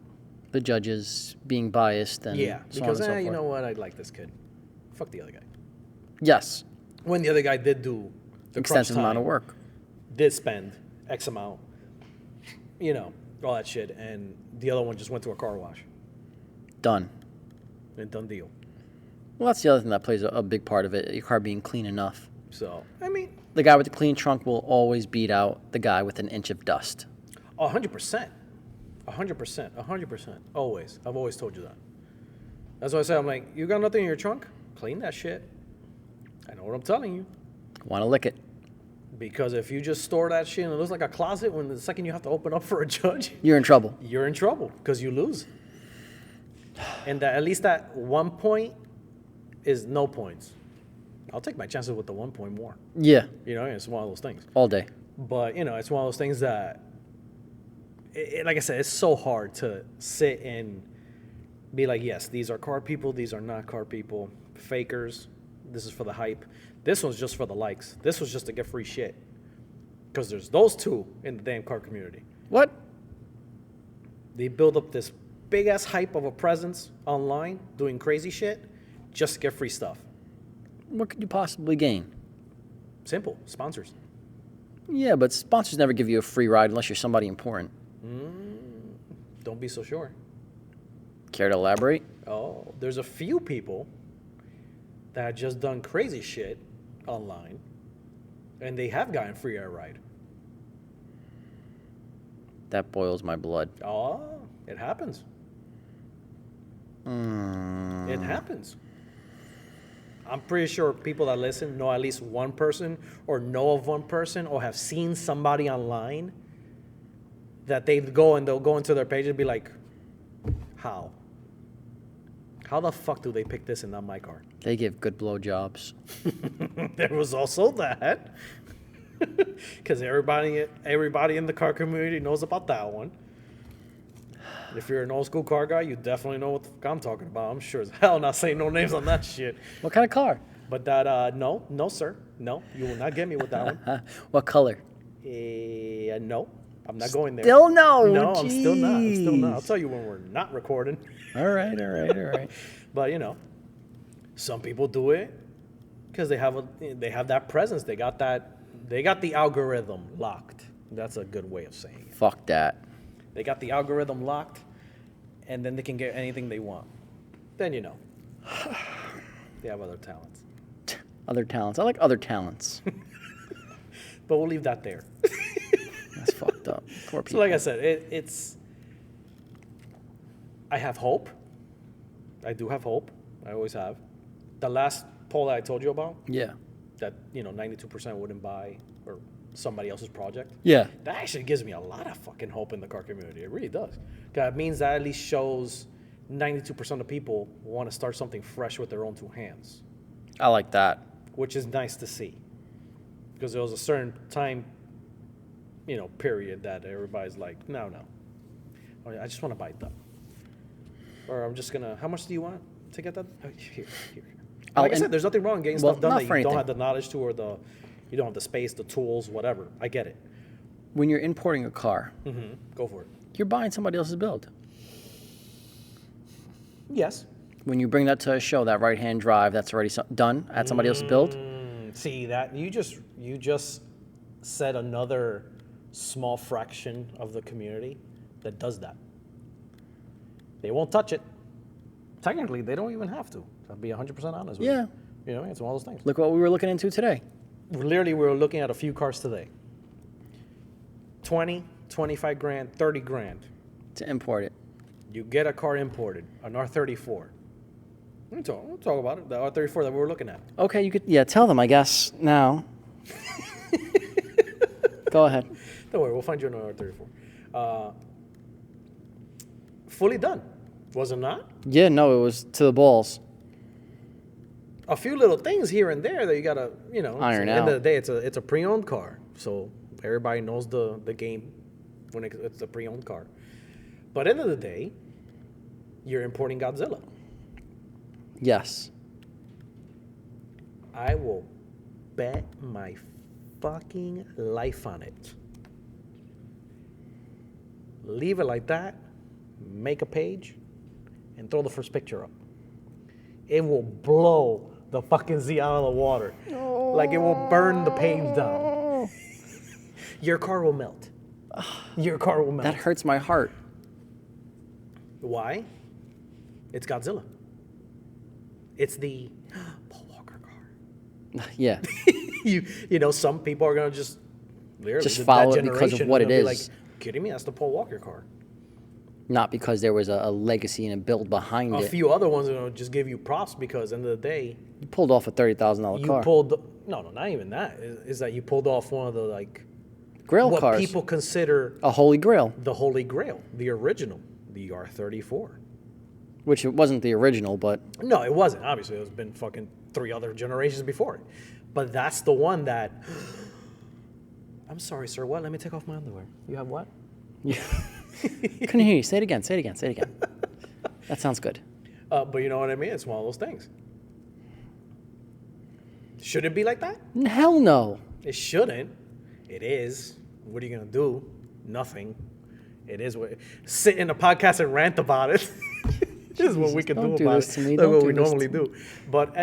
S2: The judges being biased and
S1: Yeah,
S2: so
S1: because
S2: on and so forth.
S1: you know what, I like this kid. Fuck the other guy.
S2: Yes.
S1: When the other guy did do the crunch
S2: Extensive amount of
S1: time,
S2: work.
S1: did spend X amount, all that shit, and the other one just went to a car wash
S2: Done.
S1: and done deal.
S2: Well, that's the other thing that plays a big part of it, your car being clean enough.
S1: So, I mean,
S2: The guy with the clean trunk will always beat out the guy with an inch of dust.
S1: 100%. 100%. Always. I've always told you that. That's why I say, I'm like, you got nothing in your trunk? Clean that shit. I know what I'm telling you.
S2: Want to lick it.
S1: Because if you just store that shit and it looks like a closet, when the second you have to open up for a judge,
S2: You're in trouble.
S1: you're in trouble because you lose. And at least that 1 point is no points. I'll take my chances with the 1 point more.
S2: Yeah.
S1: It's one of those things.
S2: All day.
S1: But, it's one of those things that, like I said, it's so hard to sit and be like, yes, these are car people, these are not car people, fakers, this is for the hype. This one's just for the likes. This was just to get free shit. Because there's those two in the damn car community.
S2: What?
S1: They build up this big-ass hype of a presence online doing crazy shit just to get free stuff.
S2: what could you possibly gain?
S1: Simple. Sponsors.
S2: Yeah, but sponsors never give you a free ride unless you're somebody important.
S1: Don't be so sure.
S2: Care to elaborate?
S1: Oh, there's a few people that have just done crazy shit online, and they have gotten free air ride.
S2: That boils my blood.
S1: Oh, it happens. It happens. I'm pretty sure people that listen know at least one person or know of one person or have seen somebody online that they'll go into their page and be like, how? How the fuck do they pick this and not my car?
S2: They give good blowjobs.
S1: There was also that. Because everybody in the car community knows about that one. If you're an old school car guy, you definitely know what the fuck I'm talking about. I'm sure as hell not saying no names on that shit.
S2: What kind of car?
S1: But that, no, sir. No, you will not get me with that one.
S2: What color?
S1: No, I'm not going there.
S2: Still no.
S1: No, I'm still not. I'll tell you when we're not recording.
S2: All right.
S1: But, some people do it because they have that presence. They got the algorithm locked. That's a good way of saying it.
S2: Fuck that.
S1: They got the algorithm locked, and then they can get anything they want. Then they have other talents.
S2: Other talents. I like other talents.
S1: But we'll leave that there.
S2: That's fucked up. Poor people.
S1: So like I said, it's... I have hope. I do have hope. I always have. The last poll that I told you about,
S2: Yeah.
S1: that 92% wouldn't buy or somebody else's project.
S2: Yeah.
S1: That actually gives me a lot of fucking hope in the car community. It really does. Because it means that at least shows 92% of people want to start something fresh with their own two hands,
S2: I like that.
S1: which is nice to see. Because there was a certain time, period that everybody's like, no. I just want to buy it done. Or I'm just going to, how much do you want to get that? Here. Like I said, there's nothing wrong getting stuff done that you don't have the knowledge to, or you don't have the space, the tools, whatever. I get it.
S2: When you're importing a car,
S1: Go for it.
S2: you're buying somebody else's build.
S1: Yes.
S2: When you bring that to a show, that right-hand drive that's already done at somebody else's build,
S1: See that you just said another small fraction of the community that does that. They won't touch it. Technically, they don't even have to. I'll be 100% honest with
S2: Yeah.
S1: you. It's one of those things.
S2: look what we were looking into today.
S1: Literally, we were looking at a few cars today. 20, 25 grand, 30 grand.
S2: To import it.
S1: You get a car imported, an R34. We'll talk about it, the R34 that we were looking at.
S2: Okay, you could, tell them, I guess, now. Go ahead.
S1: Don't worry, we'll find you another R34. Fully done, was it not?
S2: Yeah, no, it was to the balls.
S1: A few little things here and there that you gotta,
S2: Iron
S1: at the end
S2: out.
S1: of the day, it's a pre-owned car, so everybody knows the game when it's a pre-owned car. But end of the day, you're importing Godzilla.
S2: Yes.
S1: I will bet my fucking life on it. Leave it like that, make a page, and throw the first picture up. It will blow the fucking Z out of the water. Like it will burn the page down. Your car will melt. Your car will melt.
S2: That hurts my heart.
S1: Why? It's Godzilla. It's the Paul Walker car.
S2: Yeah.
S1: Some people are gonna just literally
S2: Just
S1: that
S2: follow it because of
S1: generation
S2: what
S1: is
S2: it
S1: gonna be
S2: is.
S1: Like, kidding me? That's the Paul Walker car.
S2: Not because there was a legacy and a build behind
S1: A
S2: it.
S1: few other ones are gonna just give you props because end of the day,
S2: You pulled off a $30,000
S1: you
S2: car.
S1: pulled no, not even that. Is that you pulled off one of the
S2: Grail
S1: what
S2: cars.
S1: people consider
S2: A holy grail.
S1: the Holy Grail, the original, the R34.
S2: Which it wasn't the original, but
S1: No, it wasn't. Obviously, there's been fucking 3 other generations before it. But that's the one that. I'm sorry, sir. What? Let me take off my underwear. You have what?
S2: couldn't hear you. Say it again. That sounds good.
S1: But you know what I mean? It's one of those things. Should it be like that?
S2: Hell no.
S1: It shouldn't. It is. What are you gonna do? Nothing. It is what. Sit in a podcast and rant about it. This is what we can
S2: don't
S1: do
S2: do
S1: about
S2: this
S1: it.
S2: to me.
S1: That's
S2: Don't
S1: what
S2: do
S1: we
S2: this
S1: normally
S2: to
S1: do. But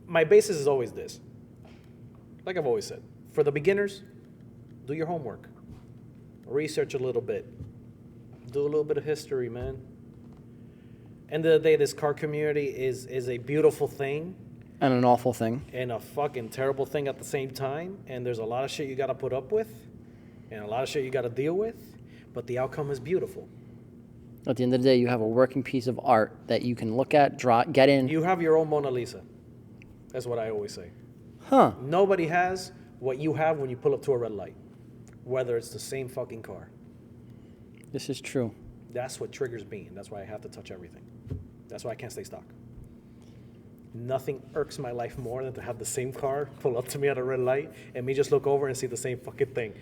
S1: my basis is always this. Like I've always said, for the beginners, do your homework. Research a little bit. Do a little bit of history, man. End of the day, this car community is a beautiful thing.
S2: And an awful thing.
S1: And a fucking terrible thing at the same time. And there's a lot of shit you got to put up with. And a lot of shit you got to deal with. But the outcome is beautiful.
S2: At the end of the day, you have a working piece of art that you can look at, draw, get in.
S1: You have your own Mona Lisa. That's what I always say.
S2: Huh.
S1: Nobody has what you have when you pull up to a red light. Whether it's the same fucking car.
S2: This is true.
S1: That's what triggers me. And that's why I have to touch everything. That's why I can't stay stock. Nothing irks my life more than to have the same car pull up to me at a red light and me just look over and see the same fucking thing.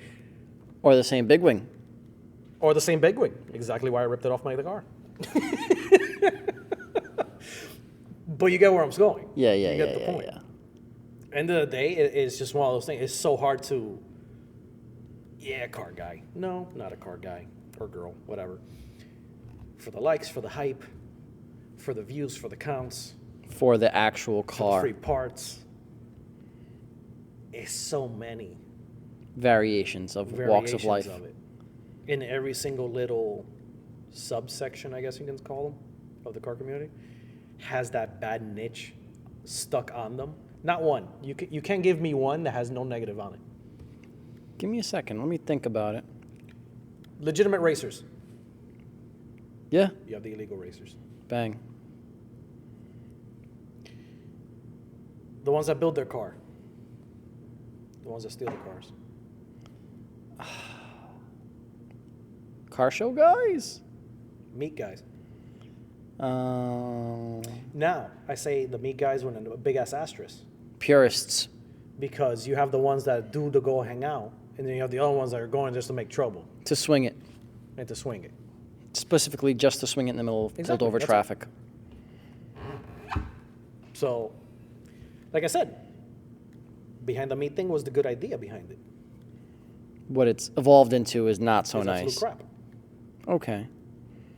S2: Or the same big wing.
S1: Or the same big wing. Exactly why I ripped it off my other car. But you get where I'm going.
S2: Yeah.
S1: You get the point. End of the day, it's just one of those things. It's so hard to, car guy. No, not a car guy or girl, whatever. For the likes, for the hype, for the views, for the counts.
S2: For the actual car.
S1: For the free parts. It's so many
S2: Variations of walks of life.
S1: of it. In every single little subsection, I guess you can call them, of the car community, has that bad niche stuck on them. Not one. You can't give me one that has no negative on it.
S2: Give me a second. Let me think about it.
S1: Legitimate racers.
S2: Yeah.
S1: You have the illegal racers.
S2: Bang.
S1: The ones that build their car. The ones that steal the cars.
S2: Car show guys?
S1: Meat guys.
S2: Um,
S1: Now, I say the meat guys with a big ass asterisk.
S2: Purists.
S1: Because you have the ones that do to go hang out, and then you have the other ones that are going just to make trouble
S2: To swing it.
S1: and to swing it.
S2: Specifically just to swing it in the middle of pulled over
S1: that's
S2: traffic.
S1: So, like I said, behind the meat thing was the good idea behind it.
S2: What it's evolved into is not so
S1: It's absolute
S2: nice.
S1: crap.
S2: Okay.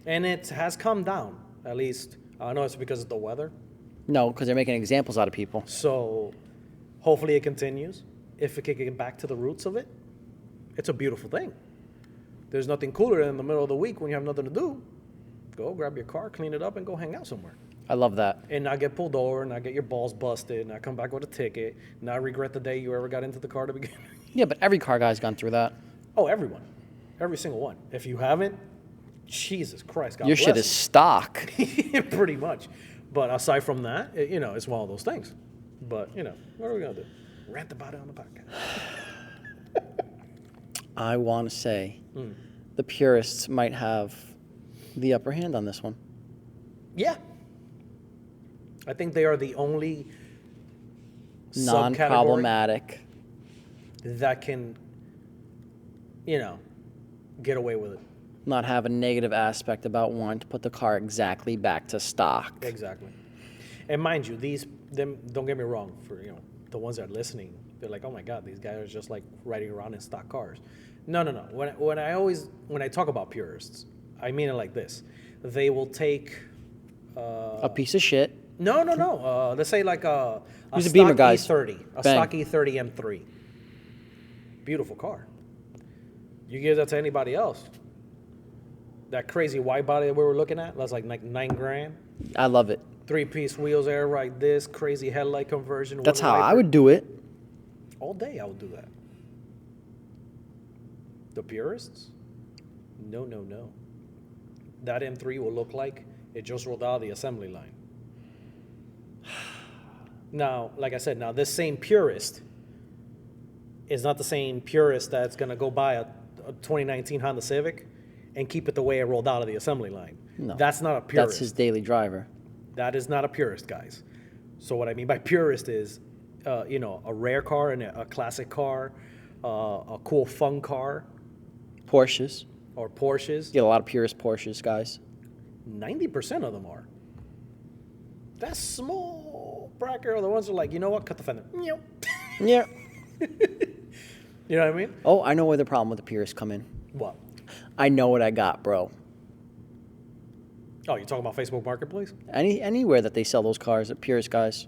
S1: And it has come down, at least. I know it's because of the weather.
S2: No, because they're making examples out of people.
S1: So, hopefully it continues. If it can get back to the roots of it, it's a beautiful thing. There's nothing cooler than in the middle of the week when you have nothing to do. Go grab your car, clean it up, and go hang out somewhere.
S2: I love that.
S1: And not get pulled over, not get your balls busted, not come back with a ticket, not regret the day you ever got into the car to begin with.
S2: Yeah, but every car guy's gone through that.
S1: Oh, everyone. Every single one. If you haven't, Jesus Christ, God
S2: Your
S1: bless
S2: shit is stock.
S1: you. Pretty much. But aside from that, it's one of those things. But, what are we going to do? Rant about it on the podcast.
S2: I want to say the purists might have the upper hand on this one.
S1: Yeah. I think they are the only subcategory
S2: Non-problematic.
S1: that can, get away with it.
S2: Not have a negative aspect about wanting to put the car exactly back to stock.
S1: Exactly. And mind you, don't get me wrong, for the ones that are listening, they're like, oh my God, these guys are just like riding around in stock cars. No. When I talk about purists, I mean it like this. They will take
S2: A piece of shit.
S1: No. Let's say like a
S2: Who's the
S1: stock
S2: Beamer guys?
S1: E30, a
S2: Bang.
S1: stock E30 M3. Beautiful car. You give that to anybody else. That crazy white body that we were looking at, that's like $9,000.
S2: I love it.
S1: 3-piece wheels, air right this, crazy headlight conversion.
S2: That's
S1: one
S2: how I
S1: wiper.
S2: would do it.
S1: All day I would do that. The purists? No. That M3 will look like it just rolled out of the assembly line. Now, like I said, this same purist is not the same purist that's going to go buy a 2019 Honda Civic and keep it the way it rolled out of the assembly line.
S2: No.
S1: That's not a purist.
S2: That's his daily driver.
S1: That is not a purist, guys. So what I mean by purist is, a rare car and a classic car, a cool fun car,
S2: Porsches.
S1: or Porsches.
S2: Get a lot of purist Porsches, guys.
S1: 90% of them are. That small bracket are the ones that are like, you know what, cut the fender. Meow.
S2: Yeah.
S1: You know what I mean?
S2: Oh, I know where the problem with the purists come in.
S1: What?
S2: I know what I got, bro.
S1: Oh, you're talking about Facebook Marketplace?
S2: Anywhere that they sell those cars, the purist guys.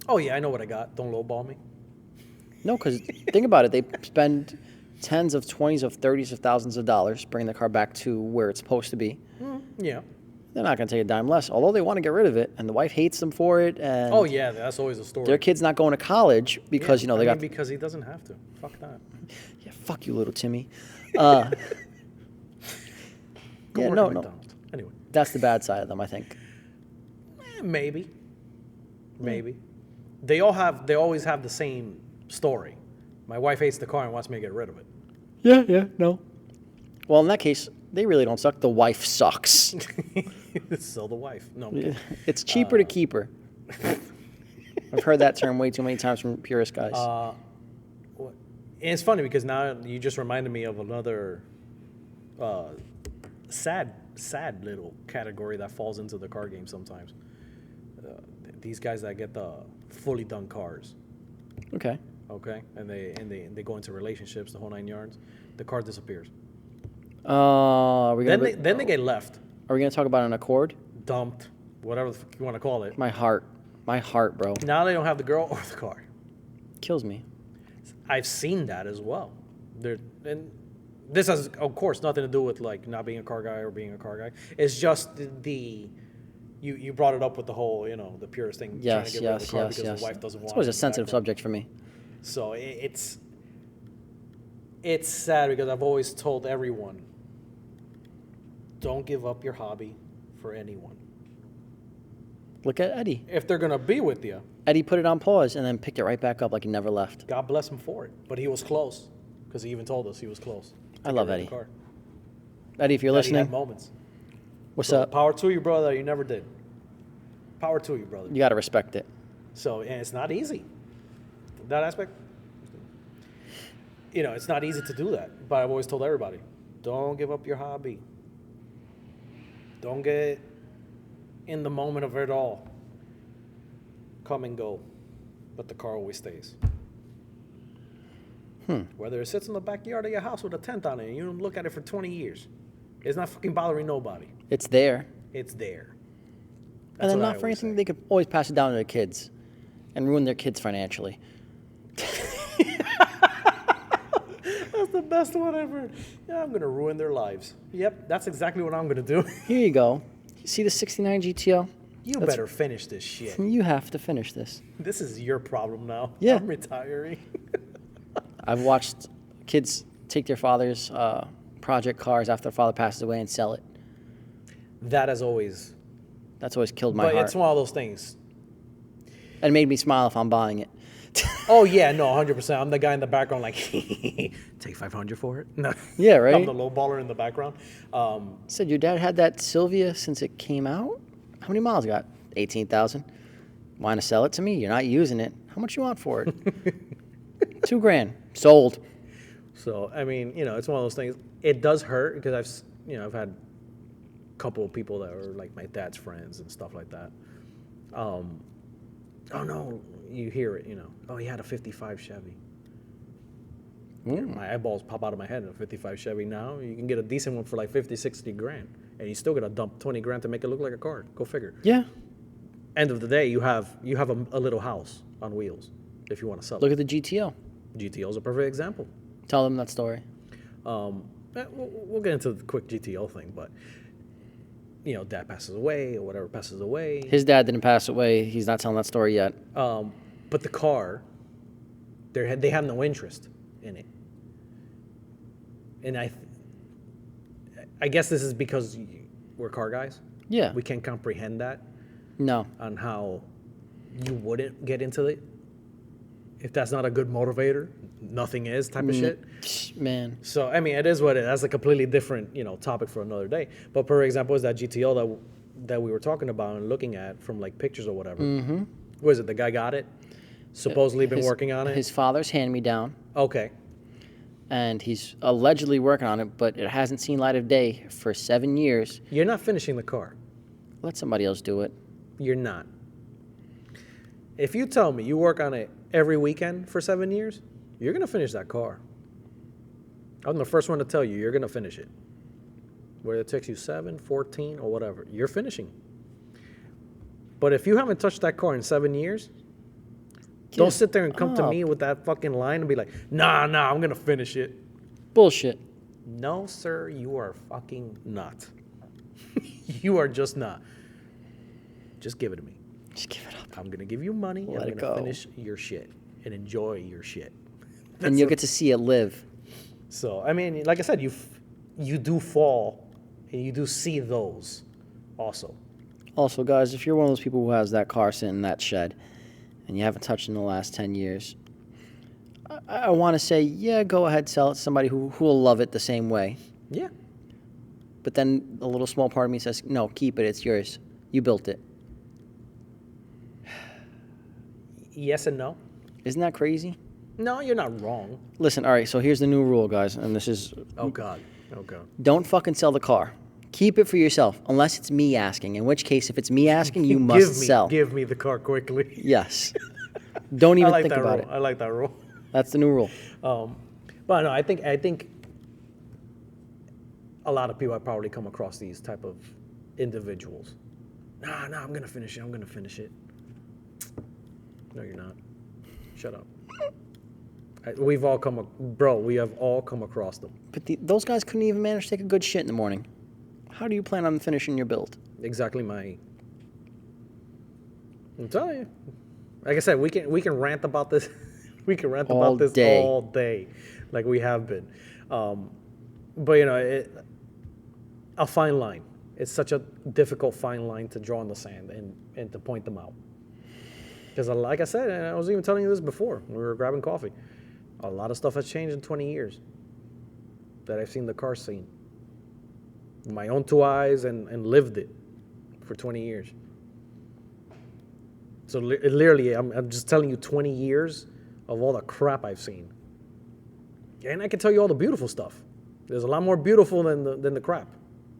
S1: Oh yeah, I know what I got. Don't lowball me.
S2: No, because think about it. They spend tens of twenties of thirties of thousands of dollars bringing the car back to where it's supposed to be.
S1: Yeah.
S2: They're not going to take a dime less, although they want to get rid of it, and the wife hates them for it. And
S1: Oh yeah, that's always a story.
S2: their kid's not going to college because
S1: Yeah,
S2: they got.
S1: because he doesn't have to. Fuck that.
S2: Yeah, fuck you, little Timmy.
S1: Go
S2: Yeah,
S1: work
S2: no,
S1: at
S2: no.
S1: McDonald's. Anyway,
S2: That's the bad side of them, I think.
S1: maybe. They always have the same story. My wife hates the car and wants me to get rid of it.
S2: Yeah, no. Well, in that case, they really don't suck. The wife sucks.
S1: Sell the wife. No. I'm kidding.
S2: It's cheaper to keep her. I've heard that term way too many times from purist guys.
S1: And it's funny because now you just reminded me of another sad little category that falls into the car game sometimes. These guys that get the fully done cars,
S2: Okay.
S1: and they go into relationships, the whole 9 yards. The car disappears.
S2: Are we gonna
S1: Then they get left,
S2: Are we gonna talk about an Accord?
S1: dumped, whatever the fuck you want to call it.
S2: My heart, bro,
S1: Now they don't have the girl or the car.
S2: kills me.
S1: I've seen that as well. And this has, of course, nothing to do with like not being a car guy or being a car guy. It's just you brought it up with the whole, the purist thing. Trying to get rid of the car because the wife doesn't want
S2: It's always
S1: it
S2: a
S1: in the
S2: sensitive
S1: background.
S2: subject for me.
S1: So it's sad because I've always told everyone, don't give up your hobby for anyone.
S2: Look at Eddie.
S1: If they're gonna be with you,
S2: Eddie put it on pause and then picked it right back up like he never left.
S1: God bless him for it. But he was close because he even told us he was close.
S2: I love
S1: Get rid
S2: Eddie.
S1: of the car.
S2: Eddie, if you're
S1: That he had
S2: listening,
S1: moments.
S2: what's
S1: So
S2: up?
S1: Power to you, brother. You never did. Power to you, brother.
S2: You gotta respect it.
S1: So, and it's not easy. That aspect, it's not easy to do that. But I've always told everybody, don't give up your hobby. Don't get in the moment of it all. Come and go. But the car always stays. Whether it sits in the backyard of your house with a tent on it and you don't look at it for 20 years, it's not fucking bothering nobody.
S2: It's there.
S1: It's there.
S2: And then
S1: what I
S2: not for
S1: always
S2: anything,
S1: say.
S2: they could always pass it down to their kids and ruin their kids financially.
S1: That's the best one ever. Yeah, I'm gonna ruin their lives. Yep, that's exactly what I'm gonna do.
S2: Here you go. You see the 69 GTO?
S1: You
S2: That's-
S1: better finish this shit.
S2: You have to finish this.
S1: This is your problem now.
S2: Yeah.
S1: I'm retiring.
S2: I've watched kids take their father's project cars after their father passes away and sell it.
S1: That has always.
S2: That's always killed my
S1: But
S2: heart.
S1: it's one of those things.
S2: And it made me smile if I'm buying it.
S1: Oh yeah, no, 100%. I'm the guy in the background, like, take 500 for it. No.
S2: Yeah, right?
S1: I'm the low baller in the background.
S2: Said your dad had that Sylvia since it came out? How many miles it got? 18,000. Want to sell it to me? You're not using it. How much you want for it? $2,000. Sold.
S1: So I mean, it's one of those things. It does hurt because I've had a couple of people that are like my dad's friends and stuff like that. Oh no, you hear it. Oh, he had a '55 Chevy. My eyeballs pop out of my head in a '55 Chevy. Now you can get a decent one for like 50, 60 grand, and you still got to dump 20 grand to make it look like a car. Go figure.
S2: Yeah.
S1: End of the day, you have a little house on wheels if you want to sell
S2: Look
S1: it.
S2: at the GTO.
S1: GTO is a perfect example.
S2: Tell them that story.
S1: We'll get into the quick GTO thing, but dad passes away or whatever passes away.
S2: His dad didn't pass away. He's not telling that story yet.
S1: But the car, they have no interest in it, and I guess this is because we're car guys.
S2: Yeah.
S1: We can't comprehend that
S2: No.
S1: on how you wouldn't get into it if that's not a good motivator. Nothing is type of shit.
S2: Man.
S1: So, I mean, it is what it is. That's a completely different, topic for another day. But, for example, is that GTO that we were talking about and looking at from, like, pictures or whatever. Mm-hmm. What is it? The guy got it? Supposedly been working on it?
S2: His father's hand-me-down,
S1: Okay.
S2: and he's allegedly working on it, but it hasn't seen light of day for 7 years.
S1: You're not finishing the car.
S2: Let somebody else do it.
S1: You're not. If you tell me you work on it every weekend for 7 years, you're going to finish that car. I'm the first one to tell you, you're going to finish it. Whether it takes you 7, 14, or whatever, you're finishing. But if you haven't touched that car in 7 years, Don't sit there and come to me with that fucking line and be like, nah, I'm going to finish it.
S2: Bullshit.
S1: No, sir, you are fucking not. You are just not. Just give it to me.
S2: Just give it up.
S1: I'm going to give you money.
S2: Let
S1: I'm
S2: it
S1: going
S2: go.
S1: to finish your shit and enjoy your shit.
S2: And you'll get to see it live.
S1: So, I mean, like I said, you do fall and you do see those also.
S2: Also, guys, if you're one of those people who has that car sitting in that shed and you haven't touched it in the last 10 years, I want to say, yeah, go ahead, sell it to somebody who will love it the same way.
S1: Yeah.
S2: But then a little small part of me says, no, keep it. It's yours. You built it.
S1: Yes and no.
S2: Isn't that crazy?
S1: No, you're not wrong.
S2: Listen, all right, so here's the new rule, guys, and this is...
S1: Oh, God.
S2: Don't fucking sell the car. Keep it for yourself, unless it's me asking, in which case, if it's me asking, you must sell.
S1: Give me the car quickly.
S2: Yes. Don't even think about
S1: it. I like that rule.
S2: That's the new rule.
S1: But no, I think a lot of people have probably come across these type of individuals. Nah, I'm going to finish it. No, you're not. Shut up. We have all come across them.
S2: But those guys couldn't even manage to take a good shit in the morning. How do you plan on finishing your build?
S1: Exactly I'm telling you. Like I said, we can rant about this. We can rant about this all day, like we have been. But a fine line. It's such a difficult fine line to draw in the sand and to point them out. Because like I said, and I was even telling you this before when we were grabbing coffee, a lot of stuff has changed in 20 years that I've seen the car scene. My own two eyes and lived it for 20 years. So literally, I'm just telling you 20 years of all the crap I've seen. And I can tell you all the beautiful stuff. There's a lot more beautiful than the crap.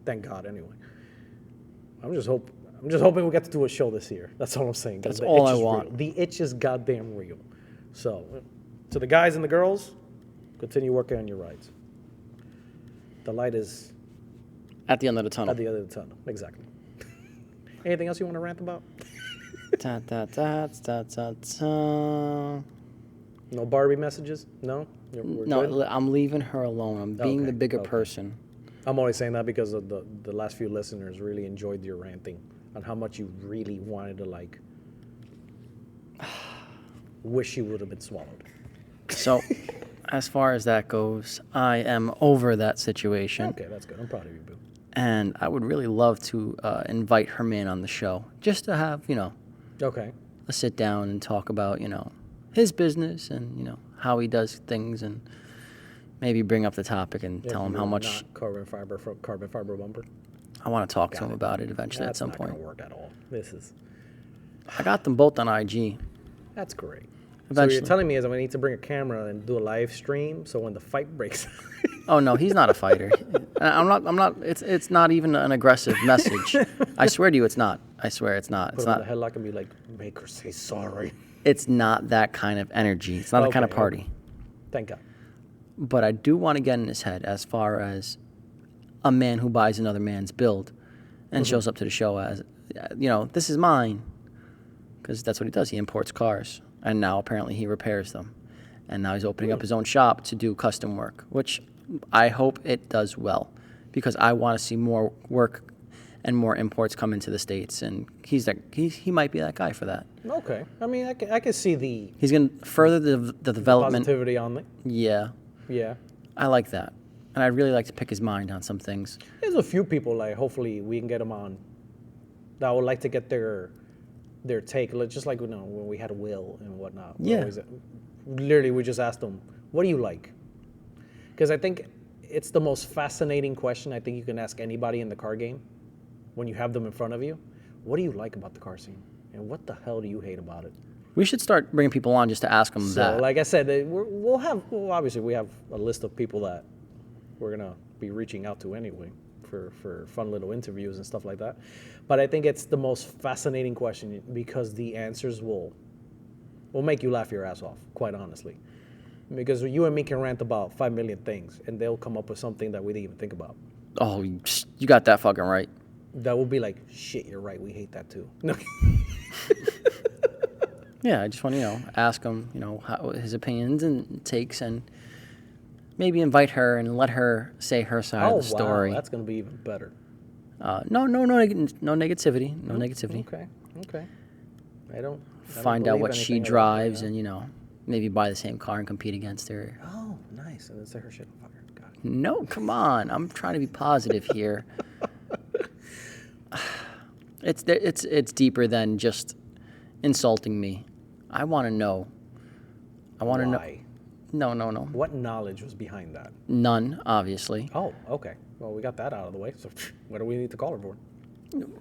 S1: Thank God, anyway. I'm just hoping we get to do a show this year. That's all I'm saying.
S2: That's all I want.
S1: Real. The itch is goddamn real. So, to the guys and the girls, continue working on your rides. The light is
S2: at the end of the tunnel.
S1: At the end of the tunnel, exactly. Anything else you want to rant about? No Barbie messages? No? We're good?
S2: I'm leaving her alone. I'm being the bigger person.
S1: I'm only saying that because of the last few listeners really enjoyed your ranting on how much you really wanted to, wish you would have been swallowed.
S2: So, as far as that goes, I am over that situation.
S1: Okay, that's good. I'm proud of you, Boo.
S2: And I would really love to invite her man on the show just to have,
S1: okay,
S2: a sit down and talk about, his business and, how he does things and maybe bring up the topic and tell him how much...
S1: Not carbon fiber bumper.
S2: I want to talk to him about it eventually at some point.
S1: That's not going to work at all.
S2: I got them both on IG.
S1: That's great.
S2: Eventually.
S1: So what you're telling me is I'm going to need to bring a camera and do a live stream so when the fight breaks...
S2: Oh, no, he's not a fighter. I'm not, it's not even an aggressive message. I swear to you, it's not. I swear it's not.
S1: Put him in the headlock and be like, make her say sorry.
S2: It's not that kind of energy. It's not that kind of party.
S1: Okay. Thank God.
S2: But I do want to get in his head as far as a man who buys another man's build and shows up to the show as, this is mine. Because that's what he does. He imports cars. And now apparently he repairs them. And now he's opening up his own shop to do custom work, which I hope it does well. Because I want to see more work and more imports come into the States. And he might be that guy for that.
S1: Okay. I mean, I can see the...
S2: He's going to further the development.
S1: Positivity on it.
S2: Yeah.
S1: Yeah.
S2: I like that. And I'd really like to pick his mind on some things.
S1: There's a few people, hopefully we can get them on that would like to get their take, just like, when we had Will and whatnot.
S2: Yeah.
S1: Literally, we just asked them, what do you like? Because I think it's the most fascinating question I think you can ask anybody in the car game when you have them in front of you. What do you like about the car scene? And what the hell do you hate about it?
S2: We should start bringing people on just to ask them that.
S1: So, like I said, obviously we have a list of people that we're going to be reaching out to anyway for fun little interviews and stuff like that. But I think it's the most fascinating question because the answers will make you laugh your ass off, quite honestly. Because you and me can rant about 5 million things, and they'll come up with something that we didn't even think about.
S2: Oh, you got that fucking right.
S1: That will be like, shit, you're right, we hate that too. No.
S2: Yeah, I just want to, ask him, how, his opinions and takes, and maybe invite her and let her say her side of the story.
S1: Wow, that's gonna be even better.
S2: No negativity, no negativity.
S1: Okay. I don't
S2: Find out
S1: believe
S2: what she
S1: anything of that,
S2: drives,
S1: yeah.
S2: and maybe buy the same car and compete against her.
S1: Oh, nice. And then set her shit on fire. Got it.
S2: No, come on, I'm trying to be positive here. It's deeper than just insulting me. I want to know. I want to know.
S1: Why?
S2: No.
S1: What knowledge was behind that?
S2: None, obviously.
S1: Oh, okay. Well, we got that out of the way. So, what do we need to call her for?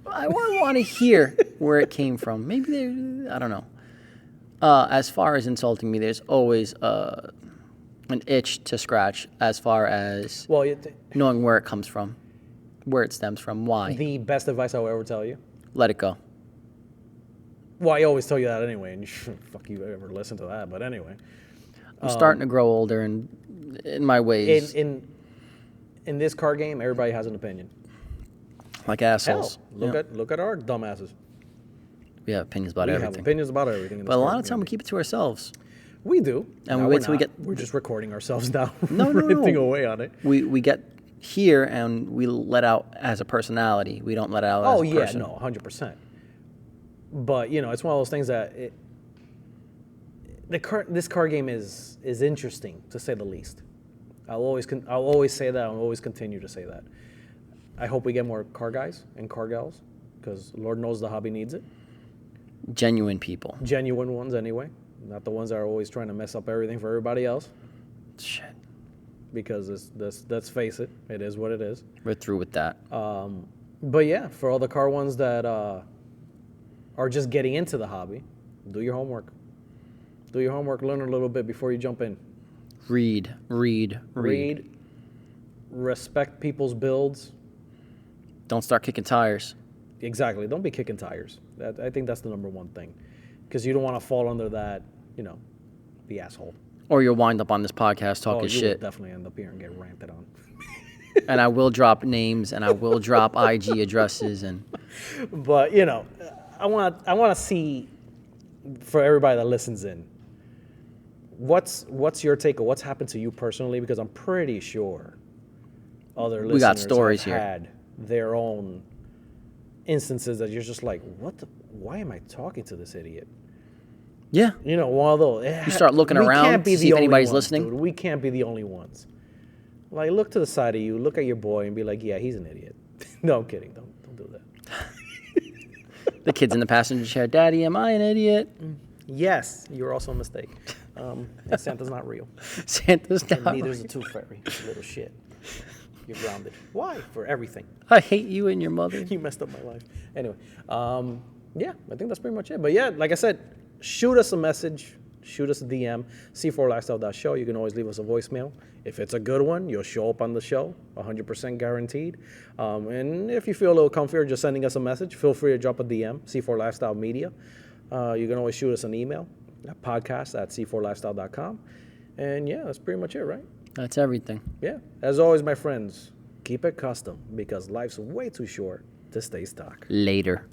S2: I want to hear where it came from. Maybe I don't know. As far as insulting me, there's always an itch to scratch as far as
S1: Well,
S2: knowing where it comes from, where it stems from, why.
S1: the best advice I will ever tell you.
S2: Let it go.
S1: Well, I always tell you that anyway, and you shouldn't fuck you ever listen to that. But anyway,
S2: I'm starting to grow older, and in my ways,
S1: in this card game, everybody has an opinion.
S2: like
S1: Hell,
S2: assholes.
S1: look at our dumbasses.
S2: We have opinions about
S1: We have
S2: everything.
S1: opinions about everything. In this
S2: But a lot
S1: card
S2: of time we
S1: game.
S2: keep it to ourselves.
S1: We do.
S2: And
S1: No,
S2: we wait
S1: we're
S2: till we
S1: not.
S2: get-
S1: We're just recording ourselves now.
S2: No.
S1: ranting away on it.
S2: We get here and we let out as a personality. We don't let out as
S1: Oh
S2: a
S1: yeah,
S2: person.
S1: no, 100%. But it's one of those things that this card game is interesting to say the least. I'll always say that. I'll always continue to say that. I hope we get more car guys and car gals, because Lord knows the hobby needs it.
S2: Genuine people.
S1: Genuine ones, anyway, not the ones that are always trying to mess up everything for everybody else.
S2: Shit.
S1: Because let's face it, it is what it is.
S2: We're through with that.
S1: But yeah, for all the car ones that are just getting into the hobby, do your homework. Do your homework. Learn a little bit before you jump in.
S2: Read.
S1: Respect people's builds.
S2: Don't start kicking tires.
S1: Exactly. Don't be kicking tires. I think that's the number one thing, because you don't want to fall under that. The asshole.
S2: Or you'll wind up on this podcast talking
S1: you
S2: shit.
S1: will definitely end up here and get ranted on.
S2: And I will drop names and I will drop IG addresses and
S1: But I want to see, for everybody that listens in, what's your take on what's happened to you personally, because I'm pretty sure other listeners
S2: We got stories
S1: have
S2: here.
S1: had their own instances that you're just like, why am I talking to this idiot?
S2: yeah.
S1: One of those.
S2: You start looking around to see if anybody's listening.
S1: Dude. We can't be the only ones. Like, look to the side of you, look at your boy, and be like, yeah, he's an idiot. No, I'm kidding. Don't do that.
S2: The kids in the passenger chair, Daddy, am I an idiot?
S1: Yes, you're also a mistake. And Santa's not real.
S2: Santa's
S1: And
S2: not.
S1: neither is the tooth fairy. You little shit. You're grounded. Why? For everything.
S2: I hate you and your mother.
S1: You messed up my life. Anyway, yeah, I think that's pretty much it. But yeah, like I said, shoot us a message. Shoot us a DM, c4lifestyle.show. You can always leave us a voicemail. If it's a good one, you'll show up on the show, 100% guaranteed. And if you feel a little comfier just sending us a message, feel free to drop a DM, C4Lifestyle Media. You can always shoot us an email, podcast@c4lifestyle.com. And yeah, that's pretty much it, right?
S2: That's everything.
S1: Yeah. As always, my friends, keep it custom, because life's way too short to stay stock.
S2: Later.